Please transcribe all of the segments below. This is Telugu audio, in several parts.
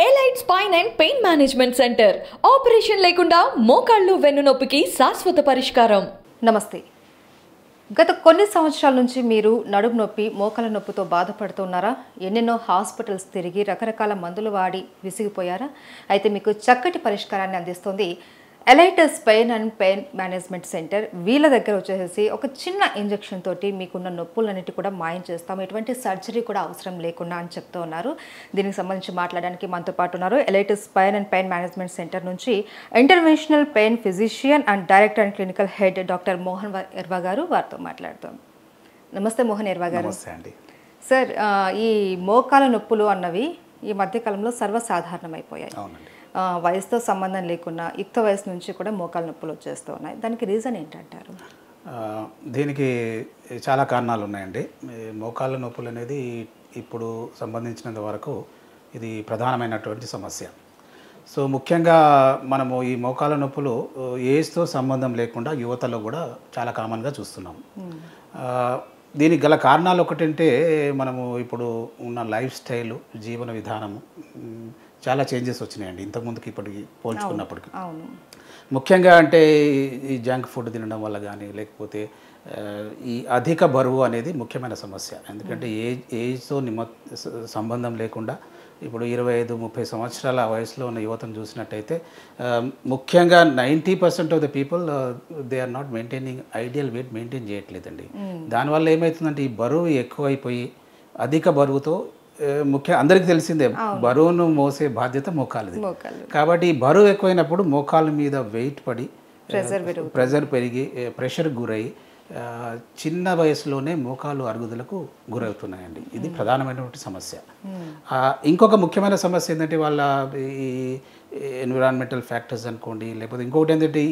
Elite spine and pain management centre operation లేకుండా మోకాళ్ళు వెన్నునొప్పికి శాశ్వత పరిష్కారం. నమస్తే. గత కొన్ని సంవత్సరాల నుంచి మీరు నడుము నొప్పి, మోకాల నొప్పితో బాధపడుతున్నారా? ఎన్నెన్నో హాస్పిటల్స్ తిరిగి రకరకాల మందులు వాడి విసిగిపోయారా? అయితే మీకు చక్కటి పరిష్కారాన్ని అందిస్తుంది elite spine and pain management centre. వీళ్ళ దగ్గర వచ్చేసి ఒక చిన్న ఇంజెక్షన్ తోటి మీకున్న నొప్పులన్నిటి కూడా మాయం చేస్తాం, ఎటువంటి సర్జరీ కూడా అవసరం లేకుండా అని చెప్తూ ఉన్నారు. దీనికి సంబంధించి మాట్లాడడానికి మనతో పాటు ఉన్నారు elite spine and pain management centre నుంచి interventional pain physician and director and clinical head doctor Mohan Erva గారు. వారితో మాట్లాడుతాం. నమస్తే మోహన్ ఎర్వా గారు. సార్, ఈ మోకాల నొప్పులు అన్నవి ఈ మధ్యకాలంలో సర్వసాధారణమైపోయాయి. వయసుతో సంబంధం లేకుండా యుక్త వయసు నుంచి కూడా మోకాల నొప్పులు వచ్చేస్తూ ఉన్నాయి. దానికి రీజన్ ఏంటంటారు? దీనికి చాలా కారణాలు ఉన్నాయండి. మోకాళ్ళ నొప్పులు అనేది ఇప్పుడు సంబంధించినంత వరకు ఇది ప్రధానమైనటువంటి సమస్య. సో ముఖ్యంగా మనము ఈ మోకాళ్ళ నొప్పులు ఏజ్తో సంబంధం లేకుండా యువతలో కూడా చాలా కామన్గా చూస్తున్నాం. దీనికి గల కారణాలు ఒకటంటే మనము ఇప్పుడు ఉన్న లైఫ్ స్టైలు, జీవన విధానము చాలా చేంజెస్ వచ్చినాయండి ఇంతకుముందుకి ఇప్పటికి పోల్చుకున్నప్పటికీ. ముఖ్యంగా అంటే ఈ జంక్ ఫుడ్ తినడం వల్ల కానీ, లేకపోతే ఈ అధిక బరువు అనేది ముఖ్యమైన సమస్య. ఎందుకంటే ఏజ్తో సంబంధం లేకుండా ఇప్పుడు 25-30 సంవత్సరాల వయసులో ఉన్న యువతను చూసినట్టయితే ముఖ్యంగా 90% of the people they are not maintaining ideal weight maintain చేయట్లేదండి. దానివల్ల ఏమవుతుందంటే ఈ బరువు ఎక్కువైపోయి అధిక బరువుతో అందరికీ తెలిసిందే బరువును మోసే బాధ్యత మోకాలది. కాబట్టి ఈ బరువు ఎక్కువైనప్పుడు మోకాళ్ళ మీద వెయిట్ పడి ప్రెషర్ పెరిగి ప్రెషర్ గురై చిన్న వయసులోనే మోకాలు అరుగుదలకు గురవుతున్నాయండి. ఇది ప్రధానమైనటువంటి సమస్య. ఇంకొక ముఖ్యమైన సమస్య ఏంటంటే వాళ్ళ ఈ ఎన్విరాన్మెంటల్ ఫ్యాక్టర్స్ అనుకోండి, లేకపోతే ఇంకొకటి ఏంటంటే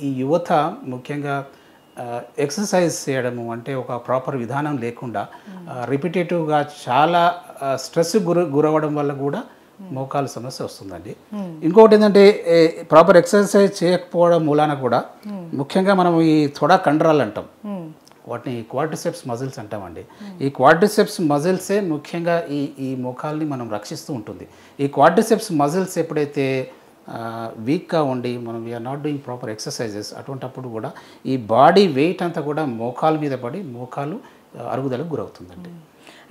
ఈ యువత ముఖ్యంగా ఎక్సర్సైజ్ చేయడము అంటే ఒక ప్రాపర్ విధానం లేకుండా రిపిటేటివ్గా చాలా స్ట్రెస్ గురవడం వల్ల కూడా మోకాలు సమస్య వస్తుందండి. ఇంకొకటి ఏంటంటే ప్రాపర్ ఎక్సర్సైజ్ చేయకపోవడం మూలాన కూడా ముఖ్యంగా మనం ఈ తొడ కండరాలు అంటాం, వాటిని క్వాడ్రిసెప్స్ మజిల్స్ అంటామండి. ఈ క్వాడ్రిసెప్స్ మజిల్సే ముఖ్యంగా ఈ మోకాల్ని మనం రక్షిస్తూ ఉంటుంది. ఈ క్వాడ్రిసెప్స్ మజిల్స్ ఎప్పుడైతే వీక్గా ఉండి మనం we are not doing proper exercises, అటువంటప్పుడు కూడా ఈ బాడీ వెయిట్ అంతా కూడా మోకాల మీద పడి మోకాలు అరుగుదలకు గురవుతుందండి.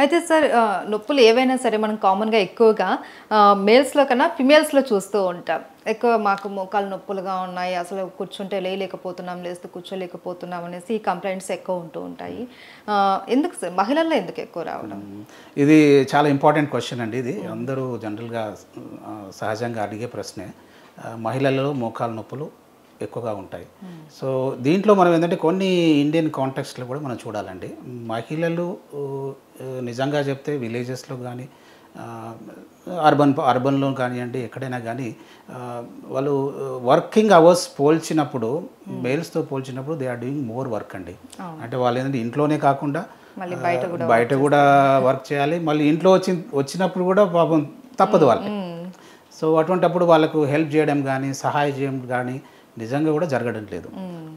అయితే సార్, నొప్పులు ఏవైనా సరే మనం కామన్గా ఎక్కువగా మేల్స్లో కన్నా ఫిమేల్స్లో చూస్తూ ఉంటాం. ఎక్కువ మాకు మోకాలు నొప్పులుగా ఉన్నాయి, అసలు కూర్చుంటే లేయలేకపోతున్నాం, లేస్తూ కూర్చోలేకపోతున్నాం అనేసి ఈ కంప్లైంట్స్ ఎక్కువ ఉంటూ ఉంటాయి. ఎందుకు సార్ మహిళల్లో ఎందుకు ఎక్కువ రావడం? ఇది చాలా ఇంపార్టెంట్ క్వశ్చన్ అండి. ఇది అందరూ జనరల్గా సహజంగా అడిగే ప్రశ్నే. మహిళలలో మోకాలు నొప్పులు ఎక్కువగా ఉంటాయి. సో దీంట్లో మనం ఏంటంటే కొన్ని ఇండియన్ కాంటెక్స్ట్లో కూడా మనం చూడాలండి. మహిళలు నిజంగా చెప్తే విలేజెస్లో కానీ అర్బన్లో కానివ్వండి, ఎక్కడైనా కానీ వాళ్ళు వర్కింగ్ అవర్స్ పోల్చినప్పుడు మేల్స్తో పోల్చినప్పుడు they are doing more work అండి. అంటే వాళ్ళు ఏంటంటే ఇంట్లోనే కాకుండా బయట కూడా వర్క్ చేయాలి, మళ్ళీ ఇంట్లో వచ్చినప్పుడు కూడా పాపం తప్పదు వాళ్ళకి. సో అటువంటప్పుడు వాళ్ళకు హెల్ప్ చేయడం కానీ సహాయం చేయడం కానీ నిజంగా కూడా జరగడం లేదు.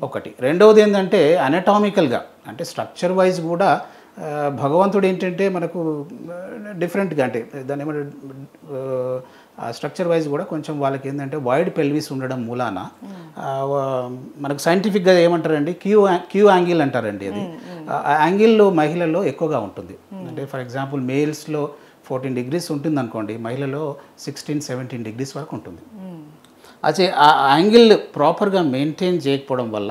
ఒకటి. రెండవది ఏంటంటే అనటామికల్గా అంటే స్ట్రక్చర్ వైజ్ కూడా భగవంతుడు ఏంటంటే మనకు డిఫరెంట్గా అంటే దాని ఏమంటే స్ట్రక్చర్ వైజ్ కూడా కొంచెం వాళ్ళకి ఏంటంటే వైడ్ పెల్విస్ ఉండడం మూలాన మనకు సైంటిఫిక్గా ఏమంటారండి క్యూ యాంగిల్ అంటారండి. అది ఆ యాంగిల్లో మహిళల్లో ఎక్కువగా ఉంటుంది. అంటే ఫర్ ఎగ్జాంపుల్ మేల్స్లో 14 degrees ఉంటుంది అనుకోండి, మహిళలో 16-17 degrees వరకు ఉంటుంది. అదే ఆ యాంగిల్ ప్రాపర్గా మెయింటైన్ చేయకపోవడం వల్ల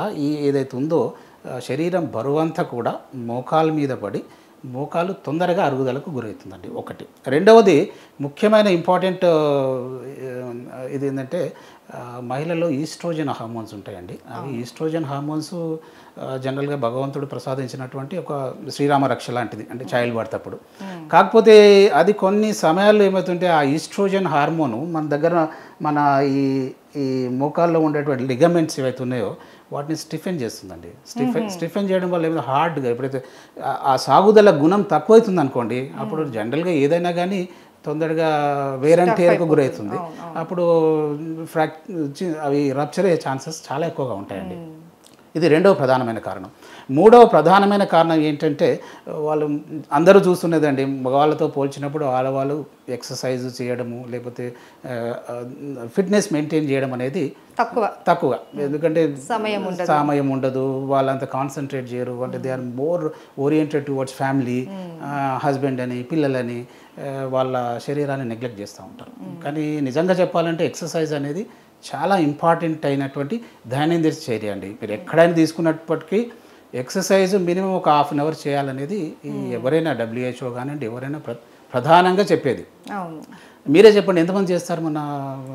ఏదైతే ఉందో శరీరం బరువంతా కూడా మోకాల మీద పడి మోకాలు తొందరగా అరుగుదలకు గురవుతుందండి. ఒకటి. రెండవది ముఖ్యమైన ఇంపార్టెంట్ ఇది ఏంటంటే మహిళల్లో ఈస్ట్రోజన్ హార్మోన్స్ ఉంటాయండి. అవి ఈస్ట్రోజన్ హార్మోన్స్ జనరల్గా భగవంతుడు ప్రసాదించినటువంటి ఒక శ్రీరామ రక్ష లాంటిది, అంటే చైల్డ్ బర్త్ అప్పుడు. కాకపోతే అది కొన్ని సమయాల్లో ఏమవుతుంటే ఆ ఈస్ట్రోజన్ హార్మోను మన దగ్గర మన ఈ మోకాల్లో ఉండేటువంటి లిగమెంట్స్ ఏవైతే ఉన్నాయో వాటిని స్టిఫెన్ చేస్తుందండి. స్టిఫెన్ చేయడం వల్ల ఏమైనా హార్డ్గా ఎప్పుడైతే ఆ సాగుదల గుణం తక్కువవుతుంది అనుకోండి, అప్పుడు జనరల్గా ఏదైనా కానీ తొందరగా వేర్ అండ్ టేర్కు గురవుతుంది. అప్పుడు అవి రప్చర్ అయ్యే ఛాన్సెస్ చాలా ఎక్కువగా ఉంటాయండి. ఇది రెండవ ప్రధానమైన కారణం. మూడవ ప్రధానమైన కారణం ఏంటంటే వాళ్ళు అందరూ చూస్తున్నదండి, మగవాళ్ళతో పోల్చినప్పుడు ఆడవాళ్ళు ఎక్సర్సైజ్ చేయడము లేకపోతే ఫిట్నెస్ మెయింటైన్ చేయడం అనేది తక్కువ. ఎందుకంటే సమయం ఉండదు, వాళ్ళంతా కాన్సన్ట్రేట్ చేయరు. అంటే they are more oriented towards family, husband అని పిల్లలని వాళ్ళ శరీరాన్ని నెగ్లెక్ట్ చేస్తూ ఉంటారు. కానీ నిజంగా చెప్పాలంటే ఎక్సర్సైజ్ అనేది చాలా ఇంపార్టెంట్ అయినటువంటి దైనందిన చర్య అండి. మీరు ఎక్కడైనా తీసుకున్నప్పటికీ ఎక్సర్సైజ్ మినిమం ఒక హాఫ్ అన్ అవర్ చేయాలనేది ఎవరైనా WHO కానివ్వండి ఎవరైనా ప్రధానంగా చెప్పేది. మీరే చెప్పండి, ఎంతమంది చేస్తారు? మన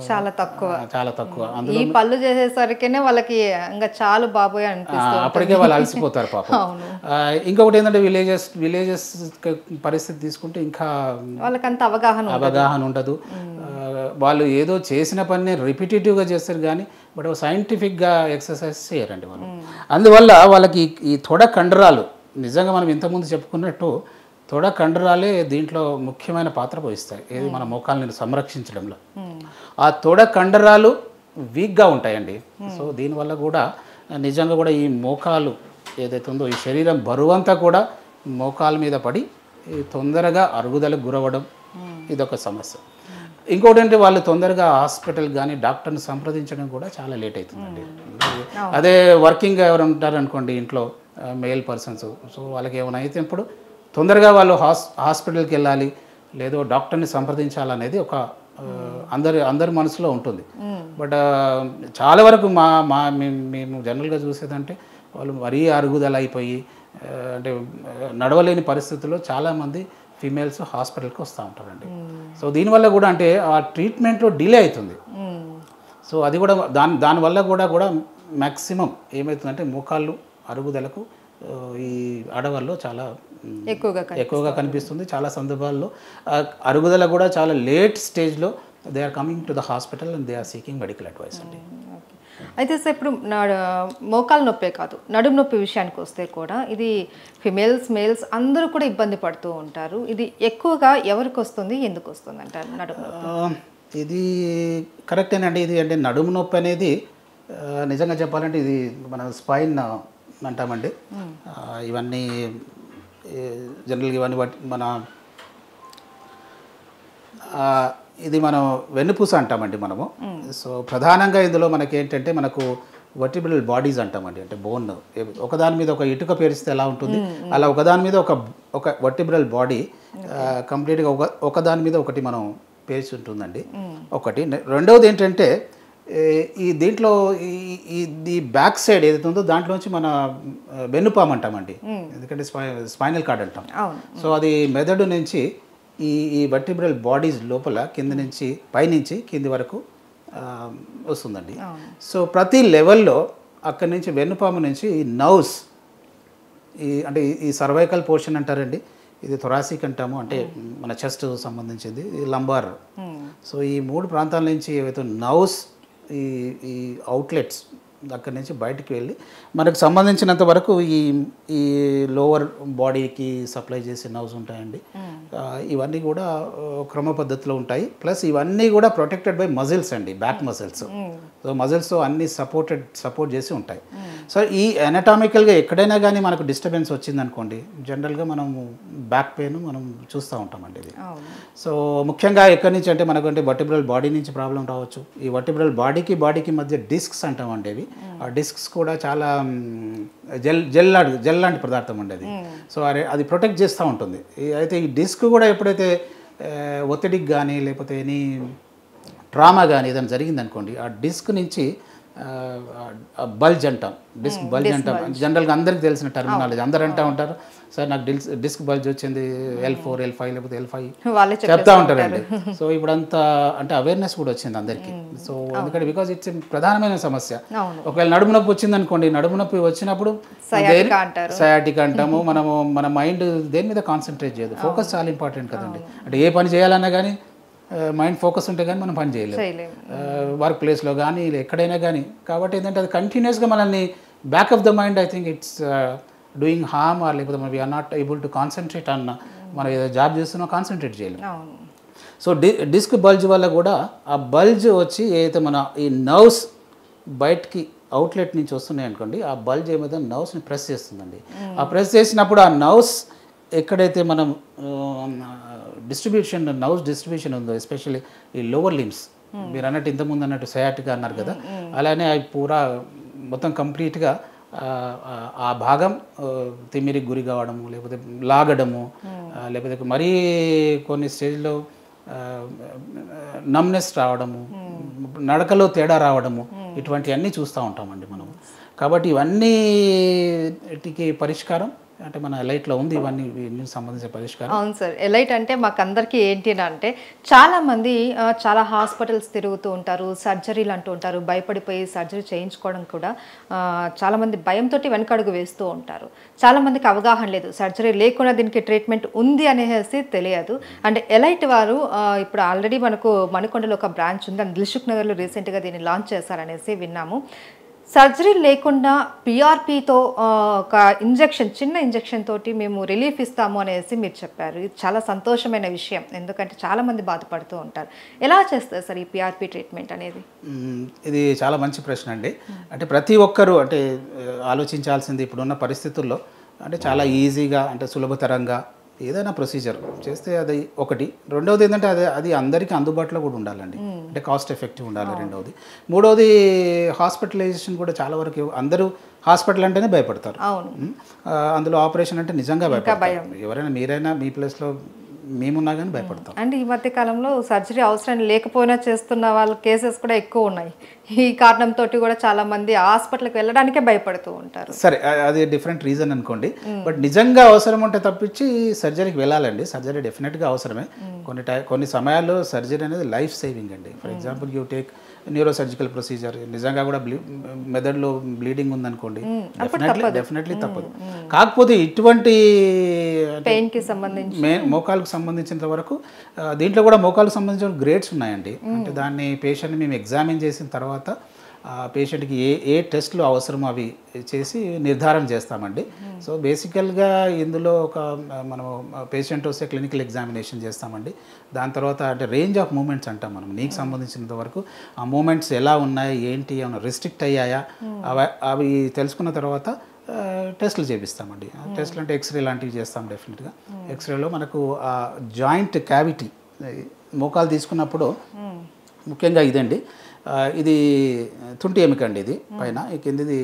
చాలా తక్కువ. ఈ పళ్ళు చేసేసరికేనే వాళ్ళకి ఇంకా చాలు బాబోయ్ అనిపిస్తుంది, అప్పటికే వాళ్ళు అలసిపోతారు పాపం. ఇంకొకటి ఏంటంటే విలేజెస్ పరిస్థితి తీసుకుంటే ఇంకా వాళ్ళకంత అవగాహన ఉండదు. వాళ్ళు ఏదో చేసిన పని రిపిటేటివ్గా చేస్తారు కానీ బట్ సైంటిఫిక్గా ఎక్సర్సైజ్ చేయరండి వాళ్ళు. అందువల్ల వాళ్ళకి ఈ తొడ కండరాలు నిజంగా మనం ఇంతకుముందు చెప్పుకున్నట్టు తొడ కండరాలే దీంట్లో ముఖ్యమైన పాత్ర పోయిస్తాయి, ఏది మన మోకాళ్ళని సంరక్షించడంలో. ఆ తొడ కండరాలు వీక్గా ఉంటాయండి. సో దీనివల్ల కూడా నిజంగా కూడా ఈ మోకాలు ఏదైతే ఉందో ఈ శరీరం బరువంతా కూడా మోకాల మీద పడి తొందరగా అరుగుదలకు గురవడం ఇదొక సమస్య. ఇంకోటి అంటే వాళ్ళు తొందరగా హాస్పిటల్ కానీ డాక్టర్ని సంప్రదించడం కూడా చాలా లేట్ అవుతుందండి. అదే వర్కింగ్ ఎవరు ఉంటారు అనుకోండి ఇంట్లో మేల్ పర్సన్స్, సో వాళ్ళకి ఏమైనా అయితే ఇప్పుడు తొందరగా వాళ్ళు హాస్పిటల్కి వెళ్ళాలి లేదో డాక్టర్ని సంప్రదించాలనేది ఒక అందరి మనసులో ఉంటుంది. బట్ చాలా వరకు మేము జనరల్గా చూసేదంటే వాళ్ళు మరీ అరుగుదల అయిపోయి అంటే నడవలేని పరిస్థితుల్లో చాలామంది ఫీమేల్స్ హాస్పిటల్కి వస్తూ ఉంటారండి. సో దీనివల్ల కూడా అంటే ఆ ట్రీట్మెంట్లో డిలే అవుతుంది. సో అది కూడా దానివల్ల కూడా మ్యాక్సిమం ఏమవుతుందంటే మోకాళ్ళు అరుగుదలకు ఈ ఆడవాళ్ళు చాలా ఎక్కువగా కనిపిస్తుంది. చాలా సందర్భాల్లో అరుగుదల కూడా చాలా లేట్ స్టేజ్లో they are coming to the hospital and they are seeking medical advice అండి. అయితే సార్ ఇప్పుడు మోకాలు నొప్పే కాదు నడుము నొప్పి విషయానికి వస్తే కూడా ఇది ఫిమేల్స్ మేల్స్ అందరూ కూడా ఇబ్బంది పడుతూ ఉంటారు. ఇది ఎక్కువగా ఎవరికి వస్తుంది, ఎందుకు వస్తుంది అంటారు నడుము నొప్పి? ఇది కరెక్టేనండి. ఇది అంటే నడుము నొప్పి అనేది నిజంగా చెప్పాలంటే ఇది మన స్పైన్ అంటామండి. ఇవన్నీ జనరల్గా ఇవన్నీ మన ఇది మనం వెన్నుపూస అంటామండి మనము. సో ప్రధానంగా ఇందులో మనకి ఏంటంటే మనకు వర్టిబ్రల్ బాడీస్ అంటామండి. అంటే బోన్ ఒకదాని మీద ఒక ఇటుక పేరిస్తే ఎలా ఉంటుంది అలా ఒకదాని మీద ఒక వర్టిబ్రల్ బాడీ కంప్లీట్గా ఒకదాని మీద ఒకటి మనం పేర్చి ఉంటుందండి ఒకటి. రెండవది ఏంటంటే ఈ దీంట్లో ఈ బ్యాక్ సైడ్ ఏదైతే ఉందో దాంట్లోంచి మన వెన్నుపాము అంటామండి, ఎందుకంటే స్పైనల్ కార్డ్ అంటాం. సో అది మెదడు నుంచి ఈ వర్టిబ్రల్ బాడీస్ లోపల కింద నుంచి పైనుంచి కింది వరకు వస్తుందండి. సో ప్రతి లెవెల్లో అక్కడి నుంచి వెన్నుపాము నుంచి ఈ నర్వ్స్ అంటే ఈ సర్వైకల్ పోర్షన్ అంటారండి, ఇది థొరాసిక్ అంటాము, అంటే మన చెస్ట్ సంబంధించింది, ఇది లంబార్. సో ఈ మూడు ప్రాంతాల నుంచి ఏవైతే నర్వ్స్ ఈ అవుట్లెట్స్ అక్కడి నుంచి బయటికి వెళ్ళి మనకు సంబంధించినంత వరకు ఈ లోవర్ బాడీకి సప్లై చేసే నర్వ్స్ ఉంటాయండి. ఇవన్నీ కూడా క్రమ పద్ధతిలో ఉంటాయి. ప్లస్ ఇవన్నీ కూడా ప్రొటెక్టెడ్ బై మజిల్స్ అండి, బ్యాక్ మజిల్స్. సో మజిల్స్తో అన్నీ సపోర్ట్ చేసి ఉంటాయి. సో ఈ ఎనటామికల్గా ఎక్కడైనా కానీ మనకు డిస్టర్బెన్స్ వచ్చిందనుకోండి జనరల్గా మనము బ్యాక్ పెయిన్ మనం చూస్తూ ఉంటామండి ఇది. సో ముఖ్యంగా ఎక్కడి నుంచి అంటే మనకు అంటే వర్టిబ్రల్ బాడీ నుంచి ప్రాబ్లం రావచ్చు. ఈ వర్టిబ్రల్ బాడీకి మధ్య డిస్క్స్ అంటామండి అవి. ఆ డిస్క్స్ కూడా చాలా జెల్ లాంటి పదార్థం అండి అది. సో అది ప్రొటెక్ట్ చేస్తూ ఉంటుంది. అయితే ఈ డిస్క్ కూడా ఎప్పుడైతే ఒత్తిడికి కానీ లేకపోతే ఎనీ ట్రామా కానీ ఏదైనా జరిగిందనుకోండి ఆ డిస్క్ నుంచి బల్జ్ అంటాం, డిస్క్ బల్జ్ అంటాం. జనరల్గా అందరికి తెలిసిన టర్మినాలజీ, అందరు అంటూ ఉంటారు సార్ నాకు డిస్క్ బల్జ్ వచ్చింది L4 L5 లేకపోతే L5 చెప్తా ఉంటారండి. సో ఇప్పుడంతా అంటే అవేర్నెస్ కూడా వచ్చింది అందరికీ. సో ఎందుకంటే బికాజ్ ఇట్స్ ప్రధానమైన సమస్య. ఒకవేళ నడుము నొప్పి వచ్చింది అనుకోండి, నడుము నొప్పి వచ్చినప్పుడు సయాటిక్ అంటాము. మన మైండ్ దేని మీద కాన్సన్ట్రేట్ చేయదు, ఫోకస్ చాలా ఇంపార్టెంట్ కదండి. అంటే ఏ పని చేయాలన్నా కానీ మైండ్ ఫోకస్ ఉంటే కానీ మనం పని చేయలేము, వర్క్ ప్లేస్లో కానీ ఎక్కడైనా కానీ. కాబట్టి ఏంటంటే అది కంటిన్యూస్గా మనల్ని back of the mind I think it's doing harm or లేకపోతే we are not able to concentrate అన్న మనం ఏదో జాబ్ చేస్తున్నా కాన్సన్ట్రేట్ చేయలేము. సో డిస్క్ బల్జ్ వల్ల కూడా ఆ బల్జ్ వచ్చి ఏదైతే మన ఈ నర్వ్స్ బయటికి అవుట్లెట్ నుంచి వస్తున్నాయి అనుకోండి, ఆ బల్జ్ ఏమైతే నర్వ్స్ని ప్రెస్ చేస్తుందండి. ఆ ప్రెస్ చేసినప్పుడు ఆ నర్వ్స్ ఎక్కడైతే మనం నర్వ్స్ డిస్ట్రిబ్యూషన్ ఉందో, ఎస్పెషల్లీ ఈ లోవర్ లిమ్స్, మీరు అన్నట్టు ఇంతకుముందు అన్నట్టు సయాటికా అన్నారు కదా, అలానే అవి పూరా మొత్తం కంప్లీట్గా ఆ భాగం తిమ్మిరికి గురి కావడము, లేకపోతే లాగడము, లేకపోతే మరీ కొన్ని స్టేజ్లో నమ్నెస్ రావడము, నడకలో తేడా రావడము, ఇటువంటివన్నీ చూస్తూ ఉంటామండి మనం. కాబట్టి ఇవన్నీటికి పరిష్కారం అంటే మన ఎలైట్లో ఉంది, ఇవన్నీ సంబంధించిన పరిష్కారం. అవును సార్. ఎలైట్ అంటే మాకు అందరికీ ఏంటి అంటే, చాలామంది చాలా హాస్పిటల్స్ తిరుగుతూ ఉంటారు, సర్జరీలు అంటూ ఉంటారు, భయపడిపోయి సర్జరీ చేయించుకోవడం కూడా చాలామంది భయంతో వెనకడుగు వేస్తూ ఉంటారు. చాలామందికి అవగాహన లేదు, సర్జరీ లేకుండా దీనికి ట్రీట్మెంట్ ఉంది అనేసి తెలియదు. అంటే ఎలైట్ వారు ఇప్పుడు ఆల్రెడీ మనకు మణికొండలో ఒక బ్రాంచ్ ఉంది, అండ్ దిల్సుఖ్ నగర్లో రీసెంట్గా దీన్ని లాంచ్ చేశారనేసి విన్నాము. సర్జరీ లేకుండా పిఆర్పితో ఒక చిన్న ఇంజెక్షన్ తోటి మేము రిలీఫ్ ఇస్తాము అనేసి మీరు చెప్పారు. ఇది చాలా సంతోషమైన విషయం, ఎందుకంటే చాలామంది బాధపడుతూ ఉంటారు. ఎలా చేస్తారు సార్ ఈ పిఆర్పి ట్రీట్మెంట్ అనేది? ఇది చాలా మంచి ప్రశ్న అండి. అంటే ప్రతి ఒక్కరూ అంటే ఆలోచించాల్సింది ఇప్పుడున్న పరిస్థితుల్లో, అంటే చాలా ఈజీగా అంటే సులభతరంగా ఏదైనా ప్రొసీజర్ చేస్తే అది ఒకటి. రెండవది ఏంటంటే అది అందరికీ అందుబాటులో కూడా ఉండాలండి, అంటే కాస్ట్ ఎఫెక్టివ్ ఉండాలి రెండవది. మూడవది హాస్పిటలైజేషన్ కూడా చాలా వరకు అందరూ హాస్పిటల్ అంటేనే భయపడతారు. అందులో ఆపరేషన్ అంటే నిజంగా భయపడతారు. ఎవరైనా మీరైనా మీ ప్లేస్లో మేమున్నా కానీ భయపడతాం. అండ్ ఈ మధ్య కాలంలో సర్జరీ అవసరం లేకపోయినా చేస్తున్న వాళ్ళ కేసెస్ కూడా ఎక్కువ ఉన్నాయి. ఈ కారణంతో కూడా చాలా మంది హాస్పిటల్కి వెళ్ళడానికే భయపడుతూ ఉంటారు. సరే, అది డిఫరెంట్ రీజన్ అనుకోండి, బట్ నిజంగా అవసరం ఉంటే తప్పించి సర్జరీకి వెళ్ళాలండి. సర్జరీ డెఫినెట్గా అవసరమే. కొన్ని సమయాల్లో సర్జరీ అనేది లైఫ్ సేవింగ్ అండి. For example you take neurosurgical procedure, నిజంగా కూడా మెదడులో బ్లీడింగ్ ఉందనుకోండి, డెఫినెట్లీ తప్పదు. కాకపోతే ఇటువంటి పెయిన్కి సంబంధించి మోకాలకు సంబంధించినంత వరకు దీంట్లో కూడా మోకాలకు సంబంధించిన గ్రేడ్స్ ఉన్నాయండి. అంటే దాన్ని పేషెంట్ని మేము ఎగ్జామిన్ చేసిన తర్వాత పేషెంట్కి ఏ టెస్ట్లు అవసరమో అవి చేసి నిర్ధారణ చేస్తామండి. సో బేసికల్గా ఇందులో మనం పేషెంట్ వస్తే క్లినికల్ ఎగ్జామినేషన్ చేస్తామండి. దాని తర్వాత అంటే రేంజ్ ఆఫ్ మూమెంట్స్ అంటాం మనం, నీకు సంబంధించినంత వరకు ఆ మూమెంట్స్ ఎలా ఉన్నాయి, ఏంటి, ఏమైనా రిస్ట్రిక్ట్ అయ్యాయా, అవి తెలుసుకున్న తర్వాత టెస్టులు చేపిస్తామండి. టెస్టులు అంటే ఎక్స్రే లాంటివి చేస్తాం డెఫినెట్గా. ఎక్స్రేలో మనకు ఆ జాయింట్ క్యావిటీ, మోకాలు తీసుకున్నప్పుడు ముఖ్యంగా ఇదండి, ఇది తుంటి ఎముక అండి, ఇది పైన, ఈ కిందిది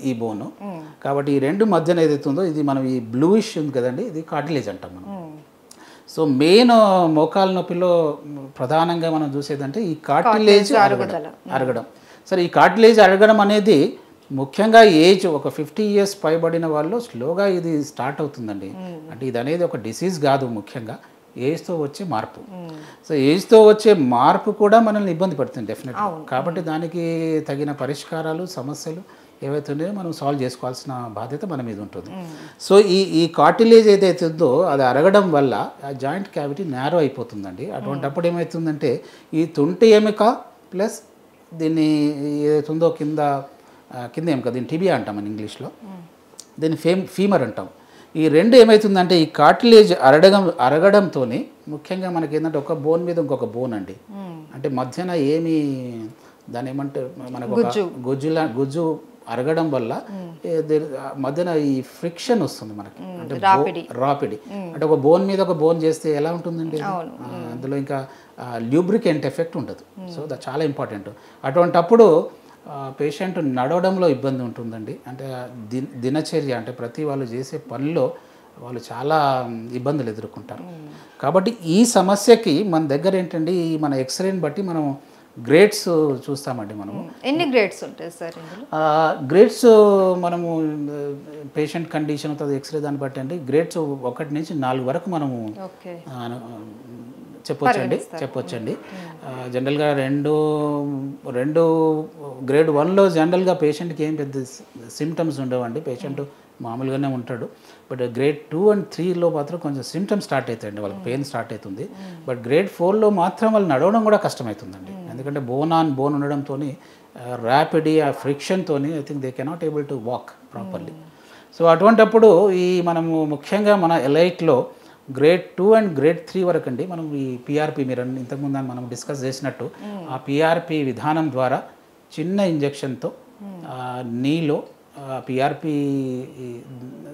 ఈ బోను. కాబట్టి ఈ రెండు మధ్యన ఏదైతే ఉందో ఇది మనం ఈ బ్లూయిష్ ఉంది కదండి, ఇది కార్టిలేజ్ అంటాం మనం. సో మెయిన్ మోకాల నొప్పిలో ప్రధానంగా మనం చూసేదంటే ఈ కార్టిలేజ్ అరగడం. సరే, ఈ కార్టిలేజ్ అరగడం అనేది ముఖ్యంగా ఏజ్ ఒక 50 years పైబడిన వాళ్ళు స్లోగా ఇది స్టార్ట్ అవుతుందండి. అంటే ఇది అనేది ఒక డిసీజ్ కాదు, ముఖ్యంగా ఏజ్తో వచ్చే మార్పు. సో ఏజ్తో వచ్చే మార్పు కూడా మనల్ని ఇబ్బంది పడుతుంది డెఫినెట్గా. కాబట్టి దానికి తగిన పరిష్కారాలు, సమస్యలు ఏవైతే ఉన్నాయో మనం సాల్వ్ చేసుకోవాల్సిన బాధ్యత మన మీద ఉంటుంది. సో ఈ కార్టిలేజ్ ఏదైతే ఉందో అది అరగడం వల్ల ఆ జాయింట్ క్యావిటీ నేరో అయిపోతుందండి. అటువంటిప్పుడు ఏమవుతుందంటే ఈ తుంటి ఎముక ప్లస్ దీన్ని ఏదైతే ఉందో కింద ఎముక, దీన్ని టిబియా అంటాం మన ఇంగ్లీష్లో, దీన్ని ఫీమర్ అంటాం. ఈ రెండు ఏమవుతుందంటే ఈ కార్టిలేజ్ అరగడంతో ముఖ్యంగా మనకి ఏంటంటే ఒక బోన్ మీద ఇంకొక బోన్ అండి, అంటే మధ్యన దాని ఏమంటే మనకు గుజ్జు అరగడం వల్ల మధ్యన ఈ ఫ్రిక్షన్ వస్తుంది మనకి, అంటే రాపిడి. అంటే ఒక బోన్ మీద ఒక బోన్ చేస్తే ఎలా ఉంటుందండి, అందులో ఇంకా ల్యూబ్రికెంట్ ఎఫెక్ట్ ఉండదు. సో అది చాలా ఇంపార్టెంట్. అటువంటప్పుడు పేషెంట్ నడవడంలో ఇబ్బంది ఉంటుందండి. అంటే దినచర్య అంటే ప్రతి వాళ్ళు చేసే పనిలో వాళ్ళు చాలా ఇబ్బందులు ఎదుర్కొంటారు. కాబట్టి ఈ సమస్యకి మన దగ్గర ఏంటండి, మన ఎక్స్రేని బట్టి మనం గ్రేడ్స్ చూస్తామండి. మనము ఎన్ని గ్రేడ్స్ ఉంటాయి సార్? గ్రేడ్స్ మనము పేషెంట్ కండిషన్ అవుతుంది ఎక్స్రే దాన్ని బట్టి అండి. గ్రేడ్స్ 1 నుంచి 4 వరకు మనము చెప్పొచ్చండి. జనరల్గా రెండు గ్రేడ్ 1లో జనరల్గా పేషెంట్కి ఏం పెద్ద సిమ్టమ్స్ ఉండవండి, పేషెంట్ మామూలుగానే ఉంటాడు. బట్ గ్రేడ్ 2 and 3లో మాత్రం కొంచెం సిమ్టమ్స్ స్టార్ట్ అవుతాయండి, వాళ్ళకి పెయిన్ స్టార్ట్ అవుతుంది. బట్ గ్రేడ్ 4లో మాత్రం వాళ్ళు నడవడం కూడా కష్టమవుతుందండి, ఎందుకంటే బోన్ ఆన్ బోన్ ఉండడంతో ర్యాపిడ్ ఆ ఫ్రిక్షన్తో I think they cannot able to walk properly. So అటువంటప్పుడు మనము ముఖ్యంగా మన ఎలైట్లో గ్రేడ్ 2 and గ్రేడ్ 3 వరకు అండి మనం ఈ పిఆర్పి, మీరు ఇంతకుముందు మనం డిస్కస్ చేసినట్టు ఆ పిఆర్పి విధానం ద్వారా చిన్న ఇంజెక్షన్తో నీలో పిఆర్పి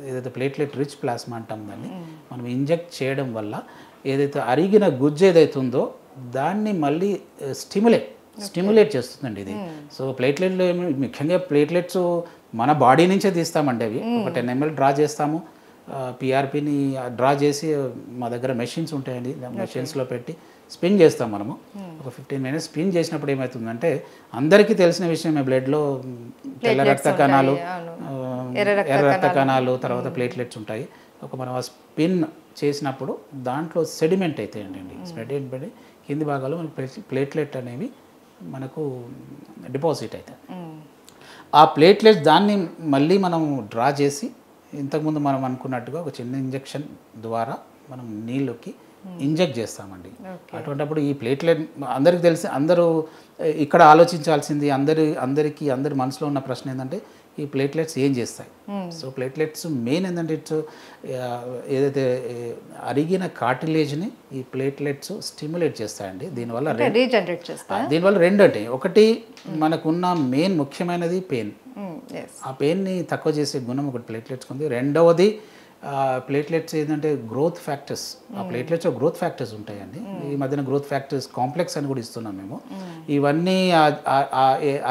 ఏదైతే ప్లేట్లెట్ రిచ్ ప్లాస్మా అంటాం దాన్ని మనం ఇంజెక్ట్ చేయడం వల్ల ఏదైతే అరిగిన గుజ్జు ఏదైతే ఉందో దాన్ని మళ్ళీ స్టిమ్యులేట్ చేస్తుందండి ఇది. సో ప్లేట్లెట్లు ముఖ్యంగా ప్లేట్లెట్స్ మన బాడీ నుంచే తీస్తామండి. అవి ఒక 10 ml డ్రా చేస్తాము, పిఆర్పిని డ్రా చేసి మా దగ్గర మెషిన్స్ ఉంటాయండి, మెషిన్స్లో పెట్టి స్పిన్ చేస్తాం మనము. ఒక 15 minutes స్పిన్ చేసినప్పుడు ఏమవుతుందంటే అందరికీ తెలిసిన విషయమే, బ్లడ్లో తెల్ల రక్త కణాలు, ఎర్ర రక్త కణాలు, తర్వాత ప్లేట్లెట్స్ ఉంటాయి. ఒక మనం ఆ స్పిన్ చేసినప్పుడు దాంట్లో సెడిమెంట్ అవుతాయండి, స్ప్రెడ్ పడి కింది భాగాలు మనకి ప్లేట్లెట్ అనేవి మనకు డిపాజిట్ అవుతాయి. ఆ ప్లేట్లెట్స్ దాన్ని మళ్ళీ మనం డ్రా చేసి ఇంతకుముందు మనం అనుకున్నట్టుగా ఒక చిన్న ఇంజెక్షన్ ద్వారా మనం నీళ్ళకి ఇంజెక్ట్ చేస్తామండి. అటువంటిప్పుడు ఈ ప్లేట్లెట్ అందరికీ తెలిసి అందరూ ఇక్కడ ఆలోచించాల్సింది, అందరి మనసులో ఉన్న ప్రశ్న ఏంటంటే ఈ ప్లేట్లెట్స్ ఏం చేస్తాయి. సో ప్లేట్లెట్స్ మెయిన్ ఏంటంటే ఏదైతే అరిగిన కార్టిలేజ్ని ఈ ప్లేట్లెట్స్ స్టిమ్యులేట్ చేస్తాయండి. దీనివల్ల రెండు అంటే, ఒకటి మనకున్న మెయిన్ ముఖ్యమైనది పెయిన్, ఆ పెయిన్ని తక్కువ చేసే గుణం ఒకటి ప్లేట్లెట్స్కి ఉంది. రెండవది ప్లేట్లెట్స్ ఏంటంటే గ్రోత్ ఫ్యాక్టర్స్, ఆ ప్లేట్లెట్స్ గ్రోత్ ఫ్యాక్టర్స్ ఉంటాయండి. ఈ మధ్యన గ్రోత్ ఫ్యాక్టర్స్ కాంప్లెక్స్ అని కూడా ఇస్తున్నాం మేము. ఇవన్నీ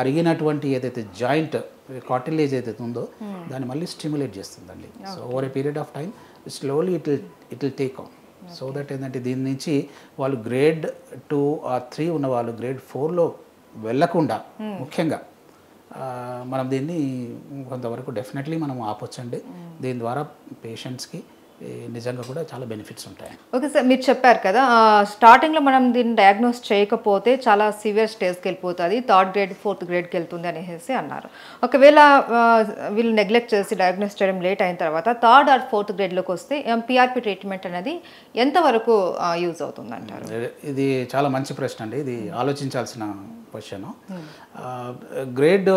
అరిగినటువంటి ఏదైతే జాయింట్ కార్టిలేజ్ ఏదైతే ఉందో దాన్ని మళ్ళీ స్టిమ్యులేట్ చేస్తుందండి. So over a period of time slowly it will take on. So that ఏంటంటే దీని నుంచి వాళ్ళు గ్రేడ్ 2 or 3 ఉన్న వాళ్ళు గ్రేడ్ 4లో వెళ్ళకుండా ముఖ్యంగా మనం దీన్ని కొంతవరకు డెఫినెట్లీ మనం ఆపొచ్చండి. దీని ద్వారా పేషెంట్స్కి నిజంగా కూడా చాలా బెనిఫిట్స్ ఉంటాయి. ఓకే సార్, మీరు చెప్పారు కదా స్టార్టింగ్లో మనం దీన్ని డయాగ్నోస్ చేయకపోతే చాలా సివియర్ స్టేజ్కి వెళ్ళిపోతుంది, 3rd grade 4th gradeకి వెళ్తుంది అనేసి అన్నారు. ఒకవేళ వీళ్ళు నెగ్లెక్ట్ చేసి డయాగ్నోస్ చేయడం లేట్ అయిన తర్వాత 3rd or 4th gradeలోకి వస్తే పిఆర్పి ట్రీట్మెంట్ అనేది ఎంతవరకు యూజ్ అవుతుంది అంటారు? ఇది చాలా మంచి ప్రశ్న అండి, ఇది ఆలోచించాల్సిన క్వశ్చన్. గ్రేడ్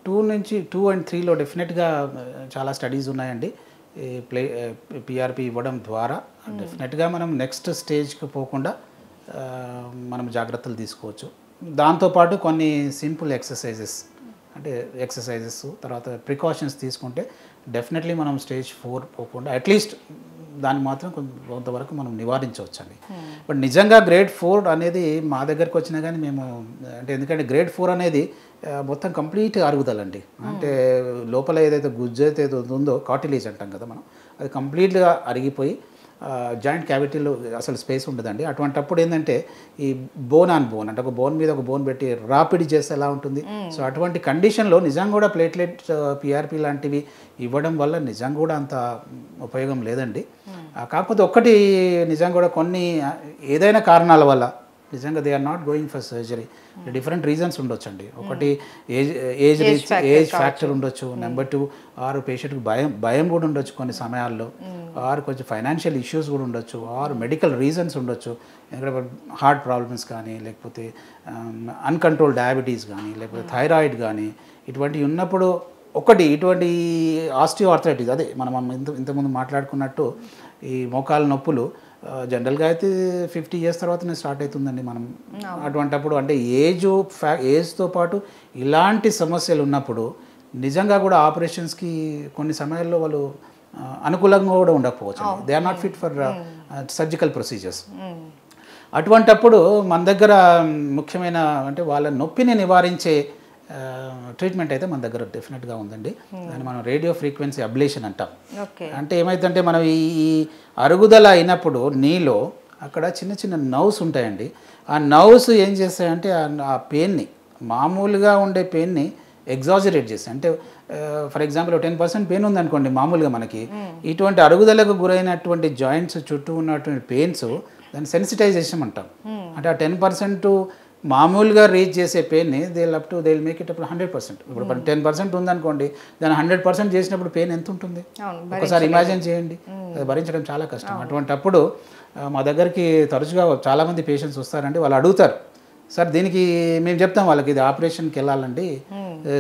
2 and 3లో డెఫినెట్గా చాలా స్టడీస్ ఉన్నాయండి. పిఆర్పి ఇవ్వడం ద్వారా డెఫినెట్గా మనం నెక్స్ట్ స్టేజ్కి పోకుండా మనం జాగ్రత్తలు తీసుకోవచ్చు. దాంతోపాటు కొన్ని సింపుల్ ఎక్సర్సైజెస్ తర్వాత ప్రికాషన్స్ తీసుకుంటే డెఫినెట్లీ మనం స్టేజ్ 4 పోకుండా అట్లీస్ట్ దాన్ని మాత్రం కొంతవరకు మనం నివారించవచ్చండి. బట్ నిజంగా గ్రేడ్ 4 అనేది మా దగ్గరకు వచ్చినా కానీ మేము అంటే, ఎందుకంటే గ్రేడ్ 4 అనేది మొత్తం కంప్లీట్ అరుగుదలండి. అంటే లోపల ఏదైతే గుజ్జు అయితే ఉందో కార్టిలేజ్ అంటాం కదా మనం, అది కంప్లీట్గా అరిగిపోయి జాయింట్ క్యావిటీలో అసలు స్పేస్ ఉండదండి. అటువంటిప్పుడు ఏంటంటే ఈ బోన్ ఆన్ బోన్ అంటే ఒక బోన్ మీద ఒక బోన్ పెట్టి రాపిడ్ చేస్తే ఎలా ఉంటుంది. సో అటువంటి కండిషన్లో నిజంగా కూడా ప్లేట్లెట్ పిఆర్పి లాంటివి ఇవ్వడం వల్ల నిజంగా కూడా అంత ఉపయోగం లేదండి. కాకపోతే ఒక్కటి నిజంగా కూడా కొన్ని ఏదైనా కారణాల వల్ల నిజంగా they are not going for surgery. Different reasons ఉండొచ్చండి. ఒకటి ఏజ్ ఫ్యాక్టర్ ఉండొచ్చు. నెంబర్ 2 ఆరు పేషెంట్కి భయం కూడా ఉండొచ్చు కొన్ని సమయాల్లో. ఆరు కొంచెం ఫైనాన్షియల్ ఇష్యూస్ కూడా ఉండొచ్చు. ఆరు మెడికల్ రీజన్స్ ఉండొచ్చు. ఎందుకంటే హార్ట్ ప్రాబ్లమ్స్ కానీ, లేకపోతే అన్కంట్రోల్ డయాబెటీస్ కానీ, లేకపోతే థైరాయిడ్ కానీ, ఇటువంటివి ఉన్నప్పుడు ఒకటి ఇటువంటి ఆస్టియోఆర్థరైటిస్, అదే మనం ఇంతకుముందు మాట్లాడుకున్నట్టు ఈ మోకాల నొప్పులు జనరల్గా అయితే 50 years తర్వాతనే స్టార్ట్ అవుతుందండి. మనం అటువంటిప్పుడు అంటే ఏజ్తో పాటు ఇలాంటి సమస్యలు ఉన్నప్పుడు నిజంగా కూడా ఆపరేషన్స్కి కొన్ని సమయాల్లో వాళ్ళు అనుకూలంగా కూడా ఉండకపోవచ్చు. They are not fit for surgical procedures. అటువంటిప్పుడు మన దగ్గర ముఖ్యమైన అంటే వాళ్ళ నొప్పిని నివారించే ట్రీట్మెంట్ అయితే మన దగ్గర డెఫినెట్గా ఉందండి. దాన్ని మనం రేడియో ఫ్రీక్వెన్సీ అబ్లేషన్ అంటాం. అంటే ఏమైందంటే మనం ఈ అరుగుదల అయినప్పుడు నీలో అక్కడ చిన్న చిన్న నర్వ్స్ ఉంటాయండి. ఆ నర్వ్స్ ఏం చేస్తాయంటే ఆ పెయిన్ని, మామూలుగా ఉండే పెయిన్ని ఎగ్జాజరేట్ చేస్తాయి. అంటే ఫర్ ఎగ్జాంపుల్ 10% పెయిన్ ఉందనుకోండి మామూలుగా మనకి, ఇటువంటి అరుగుదలకు గురైనటువంటి జాయింట్స్ చుట్టూ ఉన్నటువంటి పెయిన్స్ దాన్ని సెన్సిటైజేషన్ అంటాం. అంటే ఆ 10% మామూలుగా రీచ్ చేసే పెయిన్ని దే విల్ మేక్ ఇట్ అప్పుడు 100%. ఇప్పుడు 10% ఉందనుకోండి, దాన్ని 100% చేసినప్పుడు పెయిన్ ఎంత ఉంటుంది ఒకసారి ఇమాజిన్ చేయండి. అది భరించడం చాలా కష్టం. అటువంటిప్పుడు మా దగ్గరికి తరచుగా చాలామంది పేషెంట్స్ వస్తారండి. వాళ్ళు అడుగుతారు, సార్ దీనికి మేము చెప్తాం వాళ్ళకి ఇది ఆపరేషన్కి వెళ్ళాలండి,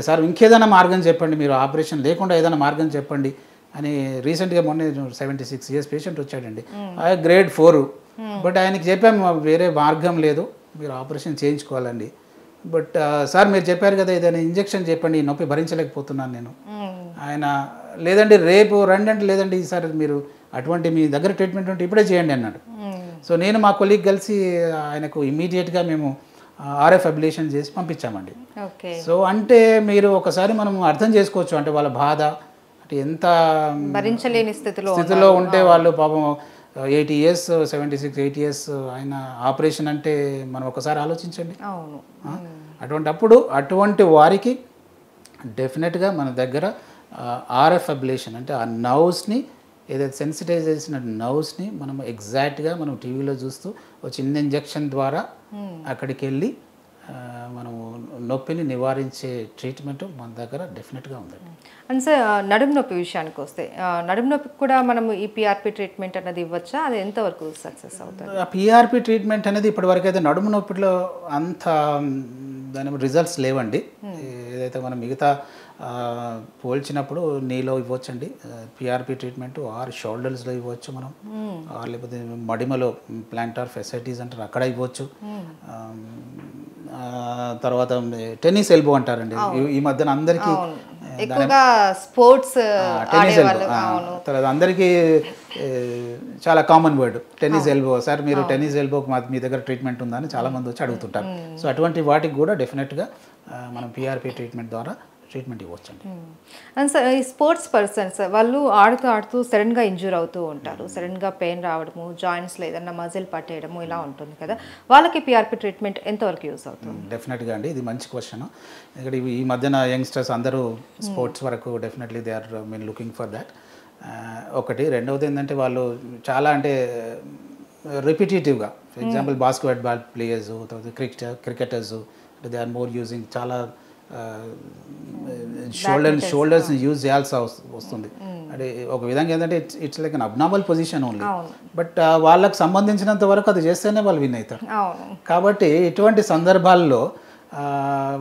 సార్ ఇంకేదైనా మార్గం చెప్పండి, మీరు ఆపరేషన్ లేకుండా ఏదైనా మార్గం చెప్పండి అని. రీసెంట్గా మొన్న 76 years పేషెంట్ వచ్చాడండి, గ్రేడ్ 4. బట్ ఆయనకి చెప్పాము వేరే మార్గం లేదు, మీరు ఆపరేషన్ చేయించుకోవాలండి. బట్ సార్ మీరు చెప్పారు కదా ఏదైనా ఇంజెక్షన్ చెప్పండి, ఈ నొప్పి భరించలేకపోతున్నాను నేను. ఆయన లేదండి రేపు రండి అంటే, లేదండి సార్ మీరు అటువంటి మీ దగ్గర ట్రీట్మెంట్ ఉంటే ఇప్పుడే చేయండి అన్నాడు. సో నేను మా కొలీగ్ కలిసి ఆయనకు ఇమ్మీడియట్గా మేము ఆర్ఎఫ్ అబ్లేషన్ చేసి పంపించామండి. సో అంటే మీరు ఒకసారి మనం అర్థం చేసుకోవచ్చు, అంటే వాళ్ళ బాధ అంటే ఎంత భరించలేని స్థితిలో ఉంటే వాళ్ళు పాపం 80 years 76 8 years ఆయన ఆపరేషన్ అంటే మనం ఒకసారి ఆలోచించండి. అటువంటి వారికి డెఫినెట్గా మన దగ్గర ఆర్ఎఫ్ అబ్లేషన్ అంటే ఆ నర్వ్స్ని ఏదైతే సెన్సిటైజ్ చేసిన నర్వ్స్ని మనం ఎగ్జాక్ట్గా మనం టీవీలో చూస్తూ ఒక చిన్న ఇంజెక్షన్ ద్వారా అక్కడికి వెళ్ళి మనము నొప్పిని నివారించే ట్రీట్మెంట్ మన దగ్గర డెఫినెట్గా ఉందండి. అండ్ సార్ నడుము నొప్పి విషయానికి వస్తే, నడుము నొప్పికి కూడా మనము ఈ పిఆర్పి ట్రీట్మెంట్ అనేది ఇవ్వచ్చా? అది ఎంతవరకు సక్సెస్ అవుతుంది? ఆ పిఆర్పి ట్రీట్మెంట్ అనేది ఇప్పటివరకు అయితే నడుము నొప్పిలో అంత దాని రిజల్ట్స్ లేవండి. ఏదైతే మనం మిగతా పోల్చినప్పుడు నీలో ఇవ్వచ్చండి పిఆర్పి ట్రీట్మెంట్, ఆర్ షోల్డర్స్లో ఇవ్వచ్చు మనం, లేకపోతే మడిమలో ప్లాంటార్ ఫెసైటీస్ అంటారు అక్కడ ఇవ్వచ్చు. తర్వాత టెన్నిస్ ఎల్బో అంటారండి ఈ మధ్యన అందరికీ ఎక్కువగా స్పోర్ట్స్ టెన్నిస్ ఎల్బో, తర్వాత అందరికీ చాలా common word tennis elbow. Sir మీరు టెన్నిస్ ఎల్బోకి మీ దగ్గర ట్రీట్మెంట్ ఉందని చాలా మంది వచ్చి అడుగుతుంటారు. సో అటువంటి వాటికి కూడా డెఫినెట్గా మనం పిఆర్పి ట్రీట్మెంట్ ద్వారా ట్రీట్మెంట్ ఇవ్వచ్చండి. అండ్ సార్ ఈ స్పోర్ట్స్ పర్సన్స్ వాళ్ళు ఆడుతూ సడన్గా ఇంజూర్ అవుతూ ఉంటారు, సడన్గా పెయిన్ రావడము, జాయింట్స్లో ఏదన్నా మజిల్ పట్టేయడము ఇలా ఉంటుంది కదా, వాళ్ళకి పిఆర్పి ట్రీట్మెంట్ ఎంతవరకు యూస్ అవుతుంది? డెఫినెట్గా అండి, ఇది మంచి క్వశ్చన్. ఇక్కడ ఈ మధ్యన యంగ్స్టర్స్ అందరూ స్పోర్ట్స్ వరకు definitely they are mean looking for that. ఒకటి. రెండవది ఏంటంటే వాళ్ళు చాలా అంటే రిపిటేటివ్గా, ఫర్ ఎగ్జాంపుల్ బాస్కెట్బాల్ ప్లేయర్స్, తర్వాత cricketers they are more using చాలా షోల్డర్స్ని యూజ్ చేయాల్సి వస్తుంది. అంటే ఒక విధంగా ఏంటంటే it's like an abnormal position only, but వాళ్ళకి సంబంధించినంత వరకు అది చేస్తేనే వాళ్ళు విన్ అవుతారు. కాబట్టి ఇటువంటి సందర్భాల్లో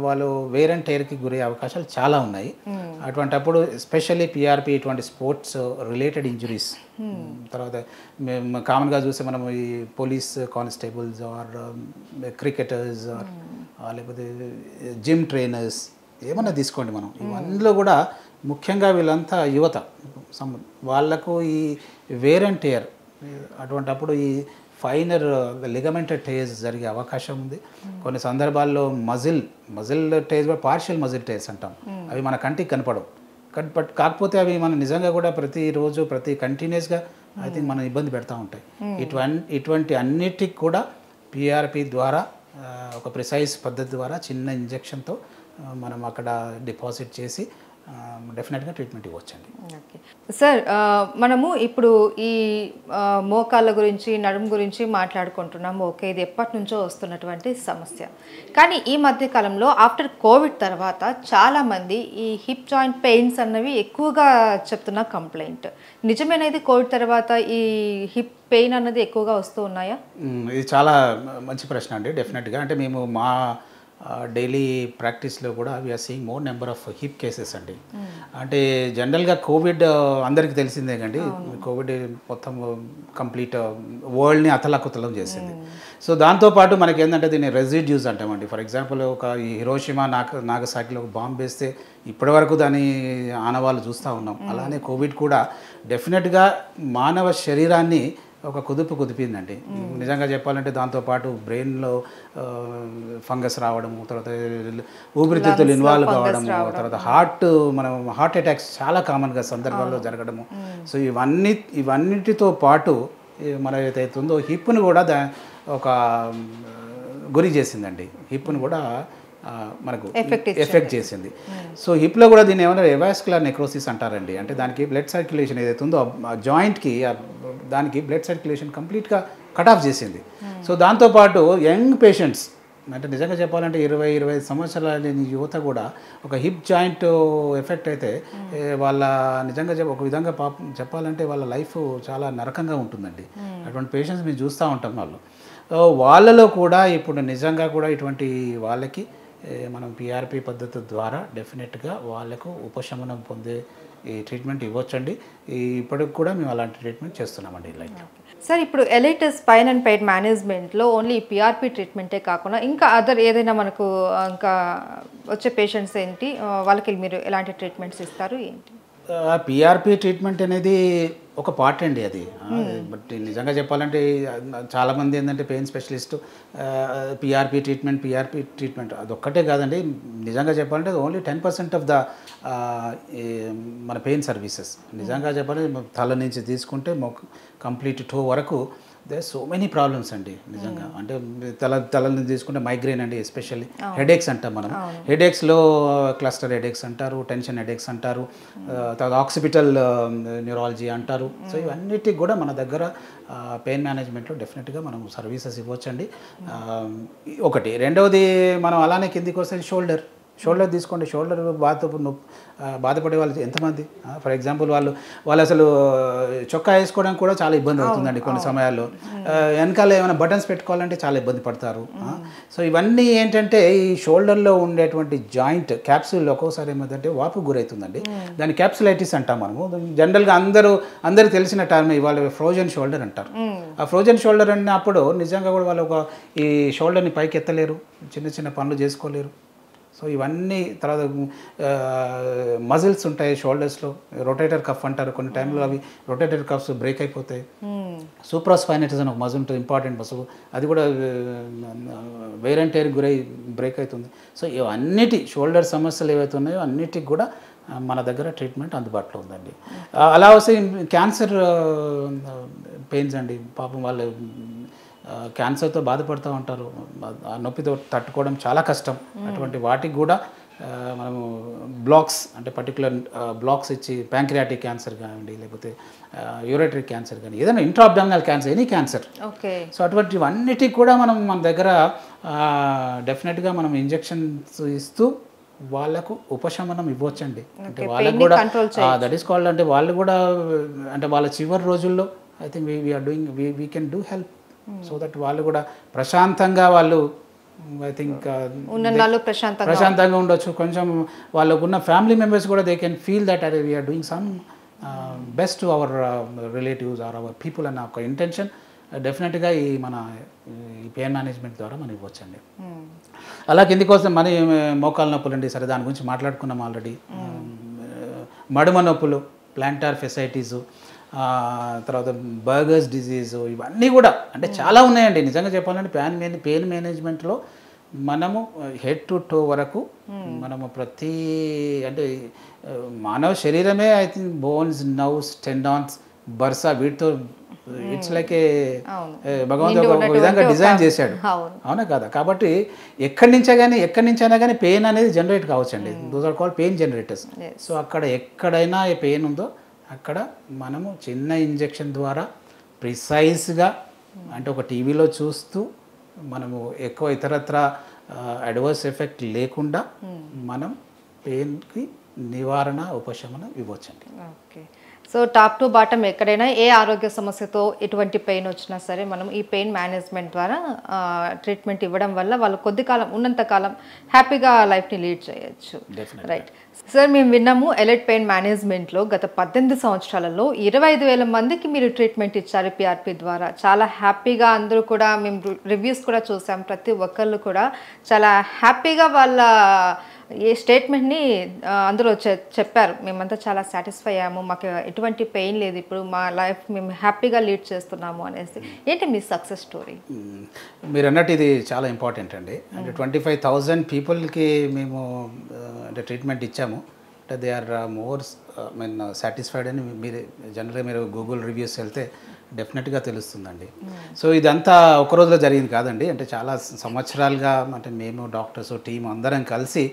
వాళ్ళు వేర్ అండ్ టైర్కి గురయ్యే అవకాశాలు చాలా ఉన్నాయి. అటువంటప్పుడు ఎస్పెషల్లీ పిఆర్పి ఇటువంటి స్పోర్ట్స్ రిలేటెడ్ ఇంజురీస్, తర్వాత మేము కామన్గా చూస్తే మనం ఈ పోలీస్ కానిస్టేబుల్స్ ఆర్ క్రికెటర్స్ లేకపోతే జిమ్ ట్రైనర్స్ ఏమన్నా తీసుకోండి మనం, ఇవన్నీలో కూడా ముఖ్యంగా వీళ్ళంతా యువత, వాళ్ళకు ఈ వేర్ అండ్ టేర్ అటువంటప్పుడు ఈ ఫైనర్ లిగమెంటెడ్ టేర్స్ జరిగే అవకాశం ఉంది. కొన్ని సందర్భాల్లో మజిల్ టేర్స్ కూడా పార్షియల్ మజిల్ టేర్స్ అంటాం, అవి మన కంటికి కనపడవు. కాకపోతే అవి మనం నిజంగా కూడా ప్రతిరోజు కంటిన్యూస్గా ఐ థింక్ మనం ఇబ్బంది పెడతా ఉంటాయి. ఇటువంటి అన్నిటికి కూడా పిఆర్పి ద్వారా ఒక ప్రిసైజ్ పద్ధతి ద్వారా చిన్న ఇంజెక్షన్తో మనం అక్కడ డిపాజిట్ చేసి డెఫినెట్గా ట్రీట్మెంట్ ఇవ్వచ్చండి. ఓకే సార్, మనము ఇప్పుడు ఈ మోకాళ్ళ గురించి నడుము గురించి మాట్లాడుకుంటున్నాము. ఓకే, ఇది ఎప్పటి నుంచో వస్తున్నటువంటి సమస్య. కానీ ఈ మధ్య కాలంలో ఆఫ్టర్ కోవిడ్ తర్వాత చాలామంది ఈ హిప్ జాయింట్ పెయిన్స్ అన్నవి ఎక్కువగా చెప్తున్న కంప్లైంట్. నిజమేనది కోవిడ్ తర్వాత ఈ హిప్ పెయిన్ అన్నది ఎక్కువగా వస్తూ ఉన్నాయా? ఇది చాలా మంచి ప్రశ్న అండి. డెఫినెట్గా అంటే మేము మా డైలీ ప్రాక్టీస్లో కూడా we are seeing more number of hip cases అండి. అంటే జనరల్గా కోవిడ్ అందరికీ తెలిసిందే కండి, కోవిడ్ మొత్తం కంప్లీట్ వరల్డ్ని అతలాకుతలం చేసింది. సో దాంతోపాటు మనకి ఏంటంటే దీన్ని రెసిడ్యూస్ అంటామండి. ఫర్ ఎగ్జాంపుల్ ఒక ఈ హిరోషిమా నాగసాకిలో ఒక బాంబు వేస్తే ఇప్పటి వరకు దాని ఆనవాళ్ళు చూస్తూ ఉన్నాం. అలానే కోవిడ్ కూడా డెఫినెట్గా మానవ శరీరాన్ని ఒక కుదిపిందండి. నిజంగా చెప్పాలంటే దాంతోపాటు బ్రెయిన్లో ఫంగస్ రావడము, తర్వాత ఊపిరితిత్తులు ఇన్వాల్వ్ కావడము, తర్వాత హార్ట్ అటాక్స్ చాలా కామన్గా సందర్భాల్లో జరగడము. సో ఇవన్నిటితో పాటు మన ఏదైతే ఉందో హిప్ను కూడా ఒక గురి చేసిందండి. హిప్ను కూడా మనకు ఎఫెక్ట్ చేసింది. సో హిప్లో కూడా దీన్ని ఏమన్నా ఎవాస్కులర్ నెక్రోసిస్ అంటారండి. అంటే దానికి బ్లడ్ సర్క్యులేషన్ ఏదైతే ఉందో ఆ జాయింట్కి దానికి బ్లడ్ సర్క్యులేషన్ కంప్లీట్గా కట్ ఆఫ్ చేసింది. సో దాంతోపాటు యంగ్ పేషెంట్స్ అంటే నిజంగా చెప్పాలంటే 20-25 సంవత్సరాల యువత కూడా ఒక హిప్ జాయింట్ ఎఫెక్ట్ అయితే వాళ్ళ నిజంగా ఒక విధంగా చెప్పాలంటే వాళ్ళ లైఫ్ చాలా నరకంగా ఉంటుందండి. అటువంటి పేషెంట్స్ మేము చూస్తూ ఉంటాం. వాళ్ళలో కూడా ఇప్పుడు నిజంగా కూడా ఇటువంటి వాళ్ళకి మనం పిఆర్పి పద్ధతి ద్వారా డెఫినెట్గా వాళ్ళకు ఉపశమనం పొందే ఈ ట్రీట్మెంట్ ఇవ్వచ్చండి. ఇప్పటికి కూడా మేము అలాంటి ట్రీట్మెంట్ చేస్తున్నామండి లైక్. సార్ ఇప్పుడు ఎలైట్ స్పైన్ అండ్ పెయిన్ మేనేజ్మెంట్లో ఓన్లీ పిఆర్పి ట్రీట్మెంటే కాకుండా ఇంకా అదర్ ఏదైనా మనకు ఇంకా వచ్చే పేషెంట్స్ ఏంటి, వాళ్ళకి మీరు ఎలాంటి ట్రీట్మెంట్స్ ఇస్తారు ఏంటి? పిఆర్పి ట్రీట్మెంట్ అనేది ఒక పార్ట్ అండి అది. బట్ నిజంగా చెప్పాలంటే చాలామంది ఏంటంటే పెయిన్ స్పెషలిస్ట్ పిఆర్పి ట్రీట్మెంట్ అదొక్కటే కాదండి. నిజంగా చెప్పాలంటే ఓన్లీ 10% ఆఫ్ ద మన పెయిన్ సర్వీసెస్. నిజంగా చెప్పాలంటే తల నుంచి తీసుకుంటే కంప్లీట్ టో వరకు దేర్ సో మెనీ ప్రాబ్లమ్స్ అండి నిజంగా. అంటే తలని తీసుకుంటే మైగ్రేన్ అండి, ఎస్పెషల్లీ హెడేక్స్ అంటాం మనం. హెడేక్స్లో క్లస్టర్ హెడేక్స్ అంటారు, టెన్షన్ హెడేక్స్ అంటారు, తర్వాత ఆక్సిపిటల్ న్యూరాలజీ అంటారు. సో ఇవన్నిటికి కూడా మన దగ్గర పెయిన్ మేనేజ్మెంట్లో డెఫినెట్గా మనం సర్వీసెస్ ఇవ్వచ్చండి. ఒకటి. రెండవది మనం అలానే కిందికి వస్తే షోల్డర్ తీసుకోండి. షోల్డర్ బాధపడే వాళ్ళు ఎంతమంది? ఫర్ ఎగ్జాంపుల్ వాళ్ళు అసలు చొక్కా వేసుకోవడానికి కూడా చాలా ఇబ్బంది అవుతుందండి కొన్ని సమయాల్లో. వెనకాల ఏమైనా బటన్స్ పెట్టుకోవాలంటే చాలా ఇబ్బంది పడతారు. సో ఇవన్నీ ఏంటంటే ఈ షోల్డర్లో ఉండేటువంటి జాయింట్ క్యాప్సూల్ ఒక్కోసారి ఏమైందంటే వాపు గురవుతుందండి. దాన్ని క్యాప్సులైటిస్ అంటాం మనము. జనరల్గా అందరూ తెలిసిన టర్మ్ ఇవాళ ఫ్రోజన్ షోల్డర్ అంటారు. ఆ ఫ్రోజన్ షోల్డర్ అన్నప్పుడు నిజంగా కూడా వాళ్ళు ఈ షోల్డర్ని పైకి ఎత్తలేరు, చిన్న పనులు చేసుకోలేరు. సో ఇవన్నీ తర్వాత మజిల్స్ ఉంటాయి షోల్డర్స్లో, రొటేటర్ కఫ్ అంటారు. కొన్ని టైంలో అవి రొటేటర్ కఫ్స్ బ్రేక్ అయిపోతాయి. సూప్రాస్పైనైటిస్ అని ఒక మజిల్ ఉంటుంది, ఇంపార్టెంట్ మజిల్, అది కూడా వేర్ అండ్ టేర్కి గురై బ్రేక్ అవుతుంది. సో ఇవన్నిటి షోల్డర్ సమస్యలు ఏవైతే ఉన్నాయో అన్నిటికి కూడా మన దగ్గర ట్రీట్మెంట్ అందుబాటులో ఉందండి. అలా వస్తే క్యాన్సర్ పెయిన్స్ అండి, పాపం వాళ్ళు క్యాన్సర్తో బాధపడుతూ ఉంటారు. ఆ నొప్పితో తట్టుకోవడం చాలా కష్టం. అటువంటి వాటికి కూడా మనము బ్లాక్స్ అంటే పర్టికులర్ బ్లాక్స్ ఇచ్చి ప్యాంక్రియాటిక్ క్యాన్సర్ కానివ్వండి, లేకపోతే యూరేటరీ క్యాన్సర్ కానీ, ఏదైనా ఇంట్రాఅబ్డామినల్ క్యాన్సర్, ఎనీ క్యాన్సర్. సో అటువంటివన్నిటికి కూడా మన దగ్గర డెఫినెట్గా మనం ఇంజెక్షన్స్ ఇస్తూ వాళ్ళకు ఉపశమనం ఇవ్వచ్చండి. అంటే వాళ్ళకు కూడా దట్ ఈస్ కాల్డ్, అంటే వాళ్ళు కూడా అంటే వాళ్ళ చివరి రోజుల్లో I think we can do help so that వాళ్ళు కూడా ప్రశాంతంగా వాళ్ళు ఐ థింక్ ప్రశాంతంగా ఉండొచ్చు. కొంచెం వాళ్ళకు ఉన్న ఫ్యామిలీ మెంబర్స్ కూడా దే కెన్ ఫీల్ దట్ అరే we are doing some best to our relatives or our people అన్న ఒక ఇంటెన్షన్ డెఫినెట్గా ఈ పెయిన్ మేనేజ్మెంట్ ద్వారా మనం ఇవ్వచ్చండి. అలా కిందికోసం మన మోకాలు నొప్పులు అండి, సరే దాని గురించి మాట్లాడుకున్నాం ఆల్రెడీ. మడుమ నొప్పులు, ప్లాంటార్ ఫెసైటీసు, తర్వాత బర్గర్స్ డిజీజు, ఇవన్నీ కూడా అంటే చాలా ఉన్నాయండి. నిజంగా చెప్పాలంటే పెయిన్ మేనేజ్మెంట్లో మనము హెడ్ టు టో వరకు మనము ప్రతి అంటే మానవ శరీరమే I think bones, nerves, tendons, బర్సా వీటితో ఇట్స్ లైక్ ఏ భగవంతుడు ఒక విధంగా డిజైన్ చేశాడు, అవునా కదా? కాబట్టి ఎక్కడి నుంచైనా కానీ పెయిన్ అనేది జనరేట్ కావచ్చండి. Those are called pain generators. So ఎక్కడైనా ఏ పెయిన్ ఉందో అక్కడ మనము చిన్న ఇంజెక్షన్ ద్వారా ప్రిసైజ్గా అంటే ఒక టీవీలో చూస్తూ మనము ఎక్కువ ఇతరత్ర అడ్వర్స్ ఎఫెక్ట్ లేకుండా మనం పెయిన్కి నివారణ ఉపశమనం ఇవ్వచ్చండి. Okay. So top to bottom ఎక్కడైనా ఏ ఆరోగ్య సమస్యతో ఎటువంటి పెయిన్ వచ్చినా సరే మనం ఈ పెయిన్ మేనేజ్మెంట్ ద్వారా ట్రీట్మెంట్ ఇవ్వడం వల్ల వాళ్ళు కొద్ది కాలం ఉన్నంతకాలం హ్యాపీగా లైఫ్ని లీడ్ చేయొచ్చు. రైట్ సార్, మేము విన్నాము ఎలైట్ పెయిన్ మేనేజ్మెంట్లో గత 18 సంవత్సరాలలో 25,000 మందికి మీరు ట్రీట్మెంట్ ఇచ్చారు పిఆర్పి ద్వారా. చాలా హ్యాపీగా అందరూ కూడా మేము రివ్యూస్ కూడా చూసాం. ప్రతి ఒక్కళ్ళు కూడా చాలా హ్యాపీగా వాళ్ళ ఈ స్టేట్మెంట్ని అందరూ చెప్పారు. మేమంతా చాలా సాటిస్ఫై అయ్యాము, మాకు ఎటువంటి పెయిన్ లేదు, ఇప్పుడు మా లైఫ్ మేము హ్యాపీగా లీడ్ చేస్తున్నాము అనేసి. ఏంటి మీ సక్సెస్ స్టోరీ? మీరు అన్నట్టు ఇది చాలా ఇంపార్టెంట్ అండి. అంటే 25,000 పీపుల్కి మేము అంటే ట్రీట్మెంట్ ఇచ్చాము. అంటే దే ఆర్ మోర్ సాటిస్ఫైడ్ అని జనరల్గా మీరు గూగుల్ రివ్యూస్ వెళ్తే డెఫినెట్గా తెలుస్తుందండి. సో ఇదంతా ఒక రోజులో జరిగింది కాదండి. అంటే చాలా సంవత్సరాలుగా అంటే మేము డాక్టర్స్ టీం అందరం కలిసి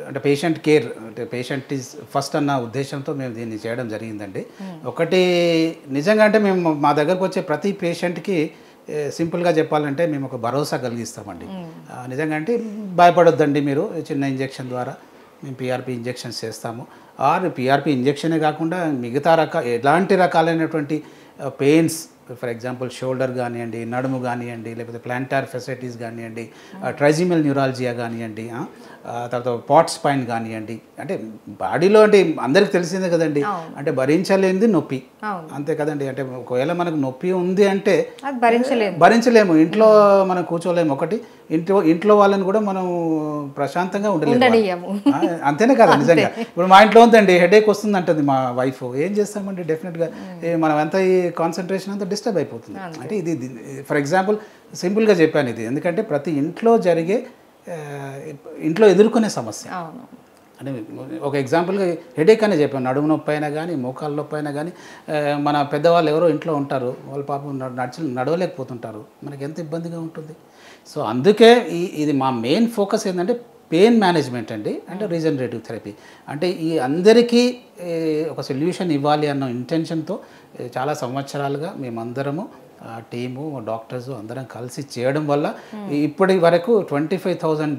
అంటే పేషెంట్ కేర్, అంటే పేషెంట్ ఈజ్ ఫస్ట్ అన్న ఉద్దేశంతో మేము దీన్ని చేయడం జరిగిందండి. ఒకటి నిజంగా అంటే మేము మా దగ్గరకు వచ్చే ప్రతి పేషెంట్కి సింపుల్గా చెప్పాలంటే మేము ఒక భరోసా కలిగిస్తామండి. నిజంగా అంటే భయపడొద్దండి, మీరు చిన్న ఇంజెక్షన్ ద్వారా మేము పిఆర్పి ఇంజెక్షన్స్ చేస్తాము. పిఆర్పి ఇంజెక్షనే కాకుండా మిగతా ఎలాంటి రకాలైనటువంటి పెయిన్స్ ఫర్ ఎగ్జాంపుల్ షోల్డర్ కానివ్వండి, నడుము కానివ్వండి, లేకపోతే ప్లాంటార్ ఫెసిలిటీస్ కానివ్వండి, ట్రైజిమల్ న్యూరాలజియా కానివ్వండి, తర్వాత పాట్ స్పైన్ కానివ్వండి, అంటే బాడీలో అంటే అందరికి తెలిసిందే కదండి, అంటే భరించలేనిది నొప్పి, అంతే కదండి. అంటే ఒకవేళ మనకు నొప్పి ఉంది అంటే భరించలేము, ఇంట్లో మనం కూర్చోలేము. ఒకటి ఇంట్లో వాళ్ళని కూడా మనం ప్రశాంతంగా ఉండలేము, అంతేనే కదా నిజంగా. ఇప్పుడు మా ఇంట్లో ఉందండి, హెడేక్ వస్తుంది అంటుంది మా వైఫ్, ఏం చేస్తామండి, డెఫినెట్గా మనం అంతా ఈ కాన్సన్ట్రేషన్ అంతా డిస్టర్బ్ అయిపోతుంది. అంటే ఇది ఫర్ ఎగ్జాంపుల్ సింపుల్గా చెప్పాను ఇది, ఎందుకంటే ప్రతి ఇంట్లో జరిగే ఇంట్లో ఎదుర్కొనే సమస్య. అంటే ఒక ఎగ్జాంపుల్గా హెడేక్ అనే చెప్పాను, నడుము నొప్పి అయినా కానీ, మోకాళ్ళ నొప్పి అయినా కానీ, మన పెద్దవాళ్ళు ఎవరో ఇంట్లో ఉంటారు, వాళ్ళు పాపం నడవలేకపోతుంటారు, మనకి ఎంత ఇబ్బందిగా ఉంటుంది. సో అందుకే ఇది మా మెయిన్ ఫోకస్ ఏంటంటే పెయిన్ మేనేజ్మెంట్ అండి, అంటే రీజనరేటివ్ థెరపీ. అంటే ఈ అందరికీ ఒక సొల్యూషన్ ఇవ్వాలి అన్న ఇంటెన్షన్తో చాలా సంవత్సరాలుగా మేమందరము టీము, డాక్టర్స్ అందరం కలిసి చేయడం వల్ల ఇప్పటి వరకు 25,000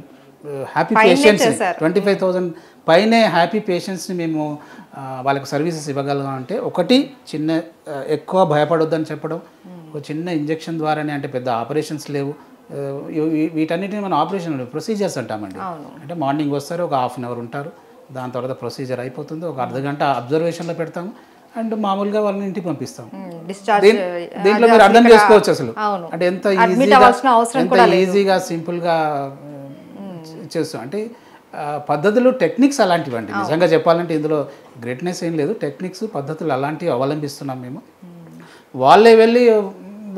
హ్యాపీ పేషెంట్స్, 25,000 పైనే హ్యాపీ పేషెంట్స్ని మేము వాళ్ళకి సర్వీసెస్ ఇవ్వగలం. అంటే ఒకటి చిన్న ఎక్కువ భయపడొద్దని చెప్పడం, ఒక చిన్న ఇంజెక్షన్ ద్వారానే, అంటే పెద్ద ఆపరేషన్స్ లేవు, వీటన్నిటిని మనం ఆపరేషన్ ప్రొసీజర్స్ అంటామండి. అంటే మార్నింగ్ వస్తారు, ఒక హాఫ్ అన్ అవర్ ఉంటారు, దాని తర్వాత ప్రొసీజర్ అయిపోతుంది, ఒక అర్ధగంట అబ్జర్వేషన్లో పెడతాము, అండ్ మామూలుగా వాళ్ళని ఇంటికి పంపిస్తాం. దీంట్లో మీరు అర్థం చేసుకోవచ్చు అసలు, అంటే ఎంత ఈజీగా సింపుల్గా చేస్తాం. అంటే పద్ధతులు, టెక్నిక్స్ అలాంటివి అండి. నిజంగా చెప్పాలంటే ఇందులో గ్రేట్నెస్ ఏం లేదు, టెక్నిక్స్ పద్ధతులు అలాంటివి అవలంబిస్తున్నాం మేము. వాళ్ళే వెళ్ళి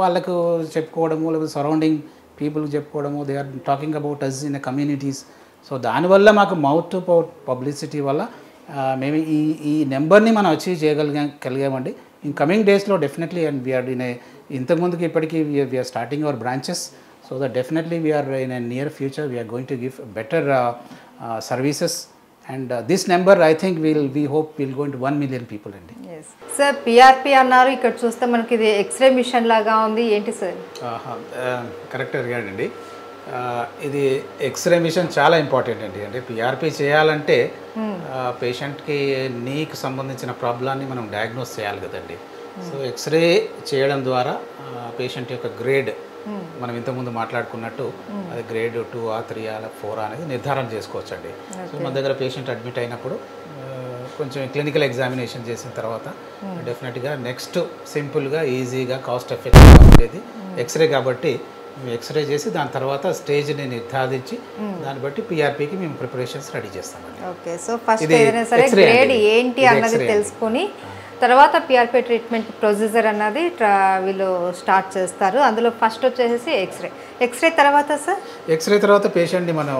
వాళ్ళకు చెప్పుకోవడము, లేకపోతే సరౌండింగ్ పీపుల్కి చెప్పుకోవడము, they are talking about us in communities. So దానివల్ల మాకు మౌత్ టు మౌత్ పబ్లిసిటీ వల్ల మేము ఈ నెంబర్ని మనం అచీవ్ చేయగలిగామండి. ఇన్ కమింగ్ డేస్లో డెఫినెట్లీ, అండ్ వీఆర్ ఇన్ ఇంతకుముందుకి ఇప్పటికీ we are starting our branches. So that definitely we are in a near future we are going to give better services, and this number I think we hope will go into 1 million people andi. Yes sir, PRP annaru ikkada chuste manaki idi x-ray machine laga undi enti sir? Correct అడిగారండి. ఇది ఎక్స్రే మిషన్ చాలా ఇంపార్టెంట్ అండి. అంటే పిఆర్పి చేయాలంటే పేషెంట్కి నీకు సంబంధించిన ప్రాబ్లాన్ని మనం డయాగ్నోస్ చేయాలి కదండి. సో ఎక్స్రే చేయడం ద్వారా పేషెంట్ యొక్క గ్రేడ్, మనం ఇంతకుముందు మాట్లాడుకున్నట్టు అది గ్రేడ్ 2 3 4 అనేది నిర్ధారణ చేసుకోవచ్చండి. సో మన దగ్గర పేషెంట్ అడ్మిట్ అయినప్పుడు కొంచెం క్లినికల్ ఎగ్జామినేషన్ చేసిన తర్వాత డెఫినెట్గా నెక్స్ట్ సింపుల్గా, ఈజీగా, కాస్ట్ ఎఫెక్టివ్గా ఉండేది ఎక్స్రే. కాబట్టి ఎక్స్రే చేసి దాని తర్వాత స్టేజ్ని నిర్ధారించి దాన్ని బట్టి పిఆర్పికి మేము ప్రిపరేషన్స్ రెడీ చేస్తామండి. ఓకే, సో ఫస్ట్ ఏదైనా సరే గ్రేడ్ ఏంటి అన్నది తెలుసుకొని తర్వాత పిఆర్పి ట్రీట్మెంట్ ప్రొసీజర్ అన్నది వీళ్ళు స్టార్ట్ చేస్తారు. అందులో ఫస్ట్ వచ్చేసి ఎక్స్రే తర్వాత సార్, ఎక్స్రే తర్వాత పేషెంట్ని మనం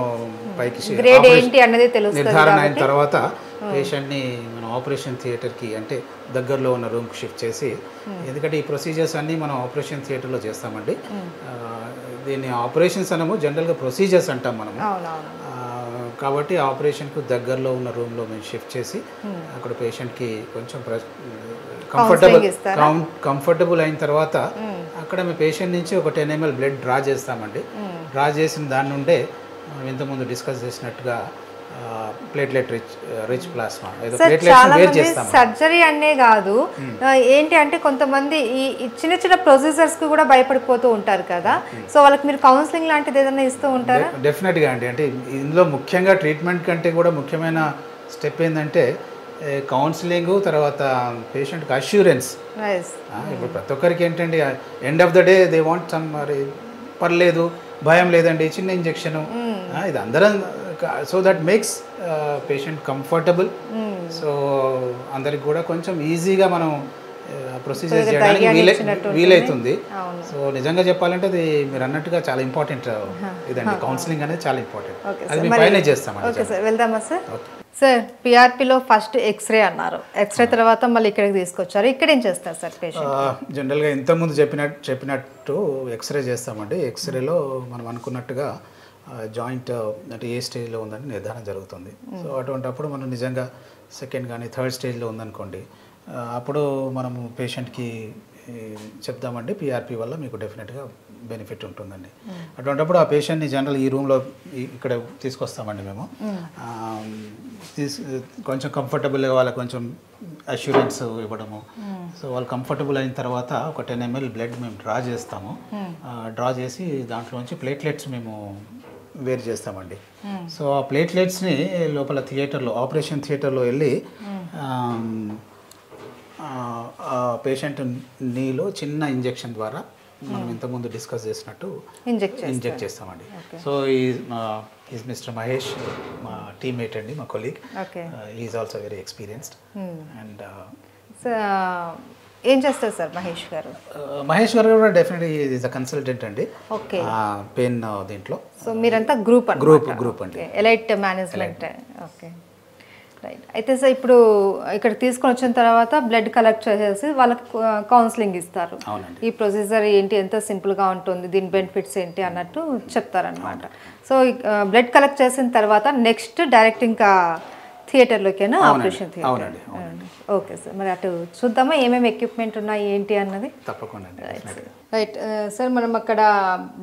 పైకి గ్రేడ్ ఏంటి అన్నది తెలుస్తుంది. నిర్ధారణ అయిన తర్వాత పేషెంట్ని మనం ఆపరేషన్ థియేటర్కి, అంటే దగ్గరలో ఉన్న రూమ్కి షిఫ్ట్ చేసి, ఎందుకంటే ఈ ప్రొసీజర్స్ అన్నీ మనం ఆపరేషన్ థియేటర్లో చేస్తామండి. దీన్ని ఆపరేషన్స్ అనము, జనరల్గా ప్రొసీజర్స్ అంటాం మనము. కాబట్టి ఆపరేషన్కు దగ్గరలో ఉన్న రూమ్లో మేము షిఫ్ట్ చేసి అక్కడ పేషెంట్కి కొంచెం కంఫర్టబుల్ అయిన తర్వాత అక్కడ మీ పేషెంట్ నుంచి ఒక 10 ml బ్లడ్ డ్రా చేస్తామండి. డ్రా చేసిన దాని నుండే ఇంతకుముందు డిస్కస్ చేసినట్టుగా ప్లేట్లెట్ రిచ్ ప్లాస్మా, సర్జరీ అనే కాదు, ఏంటి అంటే కొంతమంది ఈ చిన్న చిన్న ప్రొసీజర్స్ కి కూడా భయపడిపోతూ ఉంటారు కదా. సో వాళ్ళకి మీరు కౌన్సిలింగ్ లాంటిది ఏదైనా ఇస్తూ ఉంటారా? డెఫినెట్గా అండి. అంటే ఇందులో ముఖ్యంగా ట్రీట్మెంట్ కంటే కూడా ముఖ్యమైన స్టెప్ ఏంటంటే కౌన్సిలింగ్, తర్వాత పేషెంట్కి అష్యూరెన్స్. ఇప్పుడు ప్రతి ఒక్కరికి ఏంటండి, end of the day they want some, మరి పర్లేదు, భయం లేదండి, చిన్న ఇంజెక్షను, ఇది అందరం. So that makes patient comfortable. So అందరికి కూడా కొంచెం ఈజీగా మనం ప్రొసీజర్ చేయడానికి వీలవుతుంది. సో నిజంగా చెప్పాలంటే అది మీరు అన్నట్టుగా చాలా ఇంపార్టెంట్ ఇదండి, కౌన్సిలింగ్ అనేది చాలా ఇంపార్టెంట్. అది మేము పైన చేస్తామండి. ఓకే సార్, వెళ్దామా సార్? సార్, పిఆర్పిలో ఫస్ట్ ఎక్స్రే అన్నారు, ఎక్స్రే తర్వాత మళ్ళీ ఇక్కడికి తీసుకొచ్చారు, ఇక్కడ ఏం చేస్తారు సార్ పేషెంట్? జనరల్గా ఇంతకుముందు చెప్పినట్టు ఎక్స్రే చేస్తామండి. ఎక్స్రేలో మనం అనుకున్నట్టుగా జాయింట్ అంటే ఏ స్టేజ్లో ఉందని నిర్ధారణ జరుగుతుంది. సో అటువంటిప్పుడు మనం నిజంగా సెకండ్ కానీ థర్డ్ స్టేజ్లో ఉందనుకోండి, అప్పుడు మనము పేషెంట్కి చెప్దామండి, పిఆర్పి వల్ల మీకు డెఫినెట్గా బెనిఫిట్ ఉంటుందండి. అటువంటిప్పుడు ఆ పేషెంట్ని జనరల్ ఈ రూమ్లో ఇక్కడ తీసుకొస్తామండి మేము. కొంచెం కంఫర్టబుల్గా వాళ్ళకి కొంచెం అష్యూరెన్స్ ఇవ్వడము. సో వాళ్ళు కంఫర్టబుల్ అయిన తర్వాత ఒక 10 ml బ్లడ్ మేము డ్రా చేస్తాము. డ్రా చేసి దాంట్లోంచి ప్లేట్లెట్స్ మేము వేరు చేస్తామండి. సో ఆ ప్లేట్లెట్స్ని లోపల థియేటర్లో, ఆపరేషన్ థియేటర్లో వెళ్ళి పేషెంట్ నీలో చిన్న ఇంజెక్షన్ ద్వారా మనం ఇంతకుముందు డిస్కస్ చేసినట్టు ఇంజెక్ట్ చేస్తామండి. సో ఈజ్ మిస్టర్ మహేష్, మా టీమ్మేట్ అండి, మా colleague. Is also very experienced. And ఏం చేస్తారు సార్ మహేష్ గారు? మహేష్ గారు కూడా డెఫినెట్లీ ఈజ్ అ కన్సల్టెంట్ అండి పెయిన్ దీంట్లో. సో మీరంతా గ్రూప్ అండి, ఎలైట్ మేనేజ్మెంట్. Okay, right. అయితే సార్ ఇప్పుడు ఇక్కడ తీసుకొని వచ్చిన తర్వాత బ్లడ్ కలెక్ట్ చేసేసి వాళ్ళకి కౌన్సిలింగ్ ఇస్తారు. ఈ ప్రొసీజర్ ఏంటి, ఎంత సింపుల్గా ఉంటుంది, దీని బెనిఫిట్స్ ఏంటి అన్నట్టు చెప్తారనమాట. సో బ్లడ్ కలెక్ట్ చేసిన తర్వాత నెక్స్ట్ డైరెక్ట్ ఇంకా థియేటర్లోకేనా, ఆపరేషన్ థియేటర్? ఓకే సార్, మరి అటు చూద్దామా ఏమేమి ఎక్విప్మెంట్ ఉన్నాయి ఏంటి అన్నది? తప్పకుండా. రైట్ సార్, మనం అక్కడ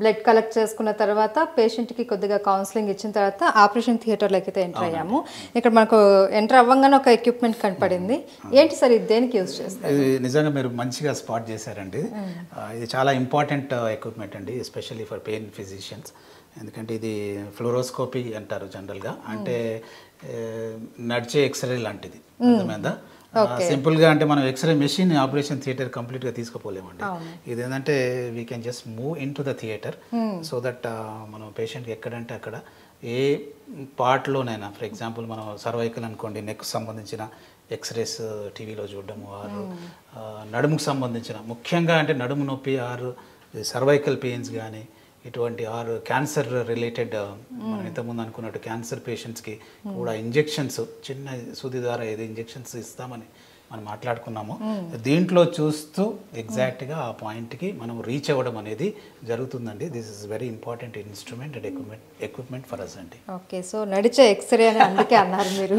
బ్లడ్ కలెక్ట్ చేసుకున్న తర్వాత పేషెంట్కి కొద్దిగా కౌన్సిలింగ్ ఇచ్చిన తర్వాత ఆపరేషన్ థియేటర్లోకి అయితే ఎంటర్ అయ్యాము. ఇక్కడ మనకు ఎంటర్ అవ్వగానే ఒక ఎక్విప్మెంట్ కనపడింది. ఏంటి సార్ ఇది, దేనికి యూజ్ చేస్తారు? ఇది నిజంగా మీరు మంచిగా స్పాట్ చేశారండి. ఇది చాలా ఇంపార్టెంట్ ఎక్విప్మెంట్ అండి, ఎస్పెషల్లీ ఫర్ పెయిన్ ఫిజిషియన్స్. ఎందుకంటే ఇది ఫ్లోరోస్కోపీ అంటారు జనరల్గా, అంటే నడిచే ఎక్స్రే లాంటిది. అర్థమైందా? సింపుల్గా అంటే మనం ఎక్స్రే మెషిన్ ఆపరేషన్ థియేటర్ కంప్లీట్గా తీసుకుపోలేమండి. ఇది ఏంటంటే we can just move in to the theatre so that మనం పేషెంట్కి ఎక్కడంటే అక్కడ ఏ పార్ట్లోనైనా, ఫర్ ఎగ్జాంపుల్ మనం సర్వైకల్ అనుకోండి, నెక్ సంబంధించిన ఎక్స్రేస్ టీవీలో చూడడము, ఆరు నడుముకు సంబంధించిన ముఖ్యంగా అంటే నడుము నొప్పి, ఆరు సర్వైకల్ పెయిన్స్ కానీ ఇటువంటి ఆరు క్యాన్సర్ రిలేటెడ్, మనం ఇంతకుముందు అనుకున్నట్టు క్యాన్సర్ పేషెంట్స్కి కూడా ఇంజెక్షన్స్, చిన్న సూది ద్వారా ఏదో ఇంజెక్షన్స్ ఇస్తామని మనం మాట్లాడుకున్నాము. దీంట్లో చూస్తూ ఎగ్జాక్ట్గా ఆ పాయింట్కి మనం రీచ్ అవ్వడం అనేది జరుగుతుందండి. This is very important instrument and equipment for us అండి. ఓకే, సో నడిచే ఎక్స్రే అని అందుకే అన్నారు మీరు.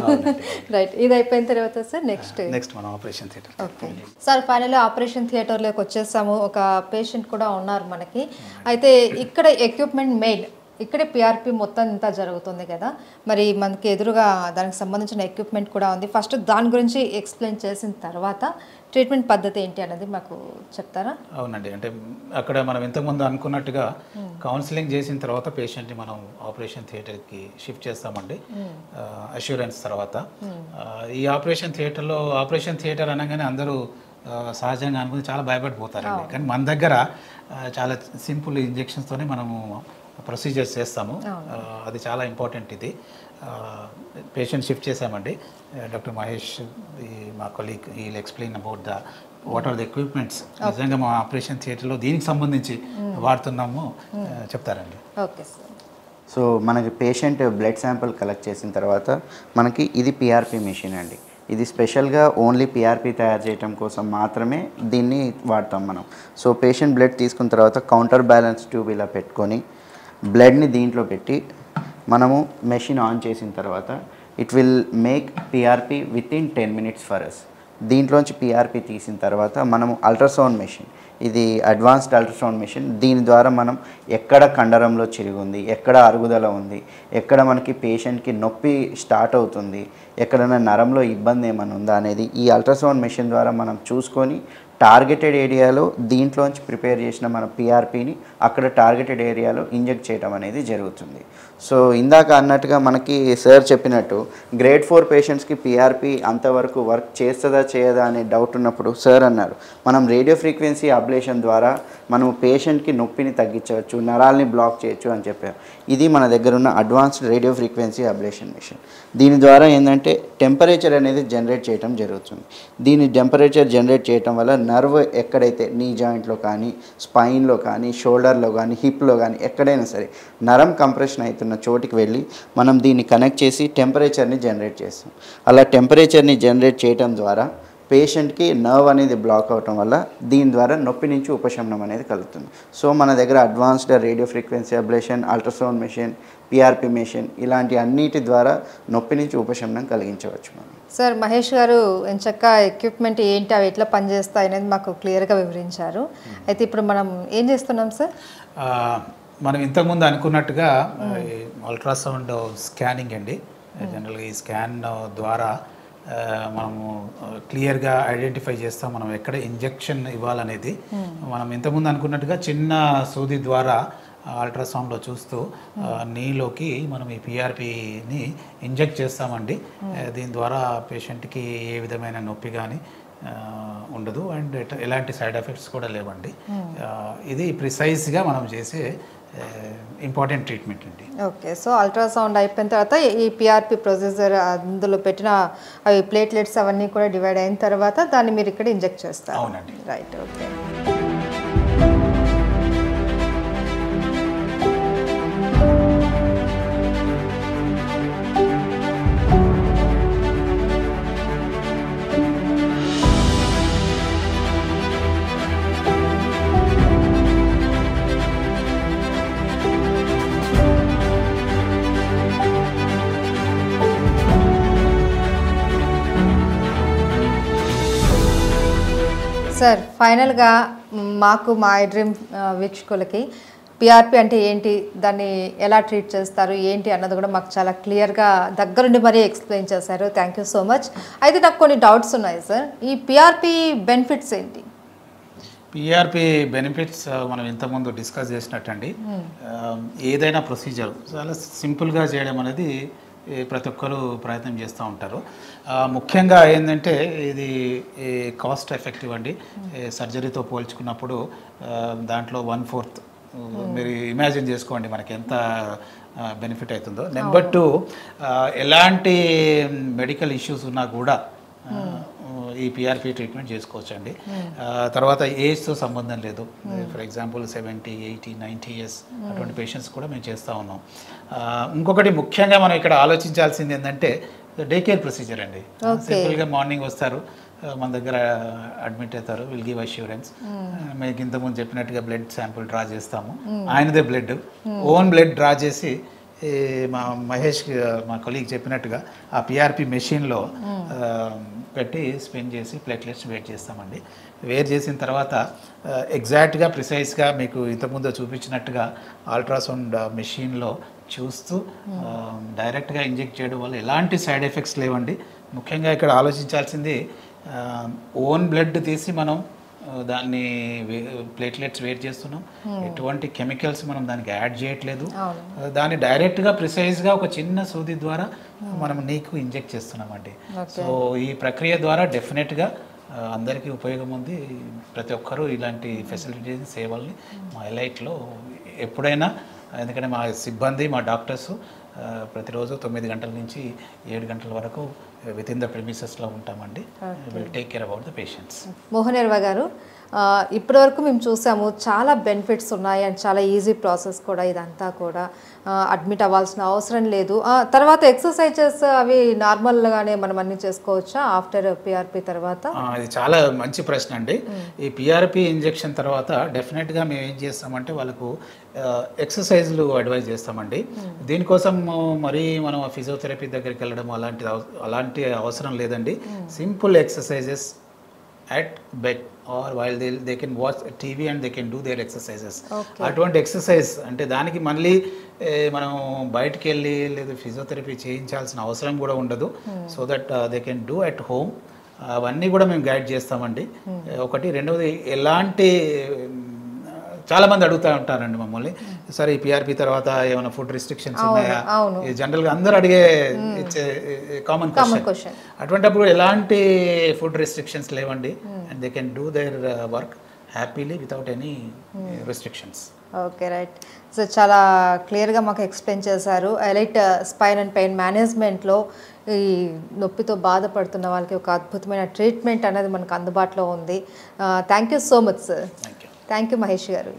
రైట్, ఇది అయిపోయిన తర్వాత సార్ నెక్స్ట్ మనం operation theatre. Okay sir, finally operation థియేటర్లోకి వచ్చేసాము. ఒక పేషెంట్ కూడా ఉన్నారు మనకి. అయితే ఇక్కడ ఎక్విప్మెంట్ మెయిన్, ఇక్కడే పిఆర్పి మొత్తం ఇంత జరుగుతుంది కదా, మరి మనకి ఎదురుగా దానికి సంబంధించిన ఎక్విప్మెంట్ కూడా ఉంది. ఫస్ట్ దాని గురించి ఎక్స్ప్లెయిన్ చేసిన తర్వాత ట్రీట్మెంట్ పద్ధతి ఏంటి అనేది మాకు చెప్తారా? అవునండి, అంటే అక్కడ మనం ఇంతకుముందు అనుకున్నట్టుగా కౌన్సిలింగ్ చేసిన తర్వాత పేషెంట్ని మనం ఆపరేషన్ థియేటర్కి షిఫ్ట్ చేస్తామండి అష్యూరెన్స్ తర్వాత. ఈ ఆపరేషన్ థియేటర్ అనగానే అందరూ సహజంగా అనుకుని చాలా భయపడిపోతారండి. కానీ మన దగ్గర చాలా సింపుల్ ఇంజెక్షన్స్తోనే మనము ప్రొసీజర్స్ చేస్తాము. అది చాలా ఇంపార్టెంట్. ఇది పేషెంట్ షిఫ్ట్ చేసామండి. డాక్టర్ మహేష్, మా కొలీగ్, ఈ will explain about what are the equipments నిజంగా మా ఆపరేషన్ థియేటర్లో దీనికి సంబంధించి వాడుతున్నాము చెప్తారండి. Okay sir. సో మనకి పేషెంట్ బ్లడ్ శాంపిల్ కలెక్ట్ చేసిన తర్వాత మనకి ఇది పిఆర్పి మెషిన్ అండి. ఇది స్పెషల్గా ఓన్లీ పిఆర్పి తయారు చేయడం కోసం మాత్రమే దీన్ని వాడతాం మనం. సో పేషెంట్ బ్లడ్ తీసుకున్న తర్వాత కౌంటర్ బ్యాలెన్స్ ట్యూబ్ ఇలా పెట్టుకొని బ్లడ్ని దీంట్లో పెట్టి మనము మెషిన్ ఆన్ చేసిన తర్వాత it will make PRP with in 10 minutes for us. దీంట్లోంచి పిఆర్పి తీసిన తర్వాత మనము అల్ట్రాసౌండ్ మెషిన్, ఇది అడ్వాన్స్డ్ అల్ట్రాసౌండ్ మెషిన్. దీని ద్వారా మనం ఎక్కడ కండరంలో చిరుగుంది, ఎక్కడ అరుగుదల ఉంది, ఎక్కడ మనకి పేషెంట్కి నొప్పి స్టార్ట్ అవుతుంది, ఎక్కడైనా నరంలో ఇబ్బంది ఏమైనా ఉందా అనేది ఈ అల్ట్రాసౌండ్ మెషిన్ ద్వారా మనం చూసుకొని టార్గెటెడ్ ఏరియాలో దీంట్లోంచి ప్రిపేర్ చేసిన మన పిఆర్పిని అక్కడ టార్గెటెడ్ ఏరియాలో ఇంజెక్ట్ చేయడం అనేది జరుగుతుంది. సో ఇందాక అన్నట్టుగా మనకి సార్ చెప్పినట్టు గ్రేడ్ 4 పేషెంట్స్కి పిఆర్పి అంతవరకు వర్క్ చేస్తుందా చేయదా అనే డౌట్ ఉన్నప్పుడు సార్ అన్నారు మనం రేడియో ఫ్రీక్వెన్సీ అబ్లేషన్ ద్వారా మనం పేషెంట్కి నొప్పిని తగ్గించవచ్చు, నరాల్ని బ్లాక్ చేయొచ్చు అని చెప్పారు. ఇది మన దగ్గర ఉన్న advanced radio frequency ablation machine. దీని ద్వారా ఏంటంటే టెంపరేచర్ అనేది జనరేట్ చేయడం జరుగుతుంది. దీని టెంపరేచర్ జనరేట్ చేయడం వల్ల నర్వ్ ఎక్కడైతే నీ జాయింట్లో కానీ, స్పైన్లో కానీ, షోల్డర్లో కానీ, హిప్లో కానీ ఎక్కడైనా సరే నరం కంప్రెషన్ అవుతున్న చోటికి వెళ్ళి మనం దీన్ని కనెక్ట్ చేసి టెంపరేచర్ని జనరేట్ చేస్తాం. అలా టెంపరేచర్ని జనరేట్ చేయడం ద్వారా పేషెంట్కి నర్వ్ అనేది బ్లాక్ అవటం వల్ల దీని ద్వారా నొప్పి నుంచి ఉపశమనం అనేది కలుగుతుంది. సో మన దగ్గర advanced radio frequency ablation, ultrasound machine, PRP machine ఇలాంటి అన్నిటి ద్వారా నొప్పి నుంచి ఉపశమనం కలిగించవచ్చు మనం. సార్ మహేష్ గారు ఎంచక్క ఎక్విప్మెంట్ ఏంటి, అవి ఎట్లా పనిచేస్తాయి అనేది మాకు క్లియర్గా వివరించారు. అయితే ఇప్పుడు మనం ఏం చేస్తున్నాం సార్? మనం ఇంతకుముందు అనుకున్నట్టుగా అల్ట్రాసౌండ్ స్కానింగ్ అండి. జనరల్గా ఈ స్కాన్ ద్వారా మనము క్లియర్గా ఐడెంటిఫై చేస్తాం మనం ఎక్కడ ఇంజెక్షన్ ఇవ్వాలనేది. మనం ఇంతకుముందు అనుకున్నట్టుగా చిన్న సూది ద్వారా అల్ట్రాసౌండ్లో చూస్తూ నీలోకి మనం ఈ పిఆర్పిని ఇంజెక్ట్ చేస్తామండి. దీని ద్వారా పేషెంట్కి ఏ విధమైన నొప్పి కానీ ఉండదు అండ్ ఎలాంటి సైడ్ ఎఫెక్ట్స్ కూడా లేవండి. ఇది ప్రిసైజ్గా మనం చేసే ఇంపార్టెంట్ ట్రీట్మెంట్ అండి. ఓకే, సో అల్ట్రాసౌండ్ అయిపోయిన తర్వాత ఈ పిఆర్పి ప్రొసీజర్ అందులో పెట్టిన అవి ప్లేట్లెట్స్ అవన్నీ కూడా డివైడ్ అయిన తర్వాత దాన్ని మీరు ఇక్కడ ఇంజెక్ట్ చేస్తారు. అవునండి. Right, okay. సార్, ఫైనల్గా మాకు మా ఐ డ్రీమ్ వీక్షకులకి పిఆర్పి అంటే ఏంటి, దాన్ని ఎలా ట్రీట్ చేస్తారు ఏంటి అన్నది కూడా మాకు చాలా క్లియర్గా దగ్గరుండి మరీ ఎక్స్ప్లెయిన్ చేశారు. Thank you so much. అయితే నాకు కొన్ని డౌట్స్ ఉన్నాయి సార్. ఈ పిఆర్పి బెనిఫిట్స్ ఏంటి? పిఆర్పి బెనిఫిట్స్ మనం ఇంతకుముందు డిస్కస్ చేసినట్టండి. ఏదైనా ప్రొసీజర్ చాలా సింపుల్గా చేయడం అనేది ప్రతి ఒక్కరు ప్రయత్నం చేస్తూ ఉంటారు. ముఖ్యంగా ఏంటంటే ఇది కాస్ట్ ఎఫెక్టివ్ అండి. సర్జరీతో పోల్చుకున్నప్పుడు దాంట్లో 1/4 మీరు ఇమాజిన్ చేసుకోండి మనకి ఎంత బెనిఫిట్ అవుతుందో. నెంబర్ 2, ఎలాంటి మెడికల్ ఇష్యూస్ ఉన్నా కూడా ఈ పిఆర్పి ట్రీట్మెంట్ చేసుకోవచ్చండి. తర్వాత ఏజ్తో సంబంధం లేదు. ఫర్ ఎగ్జాంపుల్ 70, 80, 90 ఇయర్స్ అటువంటి పేషెంట్స్ కూడా మేము చేస్తూ ఉన్నాం. ఇంకొకటి ముఖ్యంగా మనం ఇక్కడ ఆలోచించాల్సింది ఏంటంటే డే కేర్ ప్రొసీజర్ అండి. సింపుల్గా మార్నింగ్ వస్తారు, మన దగ్గర అడ్మిట్ అవుతారు, విల్ గివ్ అష్యూరెన్స్. మీకు ఇంతకుముందు చెప్పినట్టుగా బ్లడ్ శాంపుల్ డ్రా చేస్తాము. ఆయనదే బ్లడ్, ఓన్ బ్లడ్ డ్రా చేసి మా మహేష్ మా కొలీగ్ చెప్పినట్టుగా ఆ పిఆర్పి మెషిన్లో పెట్టి స్పిన్ చేసి ప్లేట్లెట్స్ వేట్ చేస్తామండి. వేర్ చేసిన తర్వాత ఎగ్జాక్ట్గా ప్రిసైజ్గా మీకు ఇంతకుముందు చూపించినట్టుగా అల్ట్రాసౌండ్ మెషిన్లో చూస్తూ డైరెక్ట్గా ఇంజెక్ట్ చేయడం వల్ల ఎలాంటి సైడ్ ఎఫెక్ట్స్ లేవండి. ముఖ్యంగా ఇక్కడ ఆలోచించాల్సింది ఓన్ బ్లడ్ తీసి మనం దాన్ని ప్లేట్లెట్స్ వేట్ చేస్తున్నాం. ఎటువంటి కెమికల్స్ మనం దానికి యాడ్ చేయట్లేదు. దాన్ని డైరెక్ట్గా ప్రిసైజ్గా ఒక చిన్న సూది ద్వారా మనం నీకు ఇంజెక్ట్ చేస్తున్నామండి. సో ఈ ప్రక్రియ ద్వారా డెఫినెట్గా అందరికీ ఉపయోగం ఉంది. ప్రతి ఒక్కరూ ఇలాంటి ఫెసిలిటీస్ సేవల్ని మా ఎలైట్లో ఎప్పుడైనా, ఎందుకంటే మా సిబ్బంది మా డాక్టర్స్ ప్రతిరోజు 9 గంటల నుంచి 7 గంటల వరకు విత్ ఇన్ ద ప్రిమిసెస్లో ఉంటామండి. Will take care about the patients. మోహనేర్వ గారు, ఇప్పటివరకు మేము చూసాము చాలా బెనిఫిట్స్ ఉన్నాయి అండ్ చాలా ఈజీ ప్రాసెస్ కూడా ఇదంతా కూడా. అడ్మిట్ అవ్వాల్సిన అవసరం లేదు. తర్వాత ఎక్సర్సైజెస్ అవి నార్మల్గానే మనం అన్ని చేసుకోవచ్చా ఆఫ్టర్ పిఆర్పి తర్వాత? ఇది చాలా మంచి ప్రశ్న అండి. ఈ పిఆర్పి ఇంజెక్షన్ తర్వాత డెఫినెట్గా మేము ఏం చేస్తామంటే వాళ్ళకు ఎక్సర్సైజ్లు అడ్వైజ్ చేస్తామండి. దీనికోసం మరీ మనం ఫిజియోథెరపీ దగ్గరికి వెళ్ళడం అలాంటి అవసరం లేదండి. Simple exercises at bed or while they can watch TV and they can do their exercises. అటువంటి ఎక్సర్సైజ్ అంటే దానికి మళ్ళీ మనం బయటికి వెళ్ళి లేదా ఫిజియోథెరపీ చేయించాల్సిన అవసరం కూడా ఉండదు. So that they can do at home. అవన్నీ కూడా మేము గైడ్ చేస్తామండి. ఒకటి. రెండవది, ఎలాంటి చాలామంది అడుగుతూ ఉంటారండి మమ్మల్ని, సరే ఈ పిఆర్పి తర్వాత ఏమైనా ఫుడ్ రిస్ట్రిక్షన్స్ ఉన్నాయా? జనరల్గా అందరూ అడిగే కామన్ క్వశ్చన్. అటువంటిప్పుడు ఎలాంటి ఫుడ్ రిస్ట్రిక్షన్స్ లేవండి. And they can do their work happily without any restrictions. Okay, right. So చాలా క్లియర్గా మాకు ఎక్స్ప్లెయిన్ చేశారు. ఎలైట్ స్పైన్ అండ్ పెయిన్ మేనేజ్మెంట్లో ఈ నొప్పితో బాధపడుతున్న వాళ్ళకి ఒక అద్భుతమైన ట్రీట్మెంట్ అనేది మనకు అందుబాటులో ఉంది. Thank you so much sir. Thank you Mahesh గారు.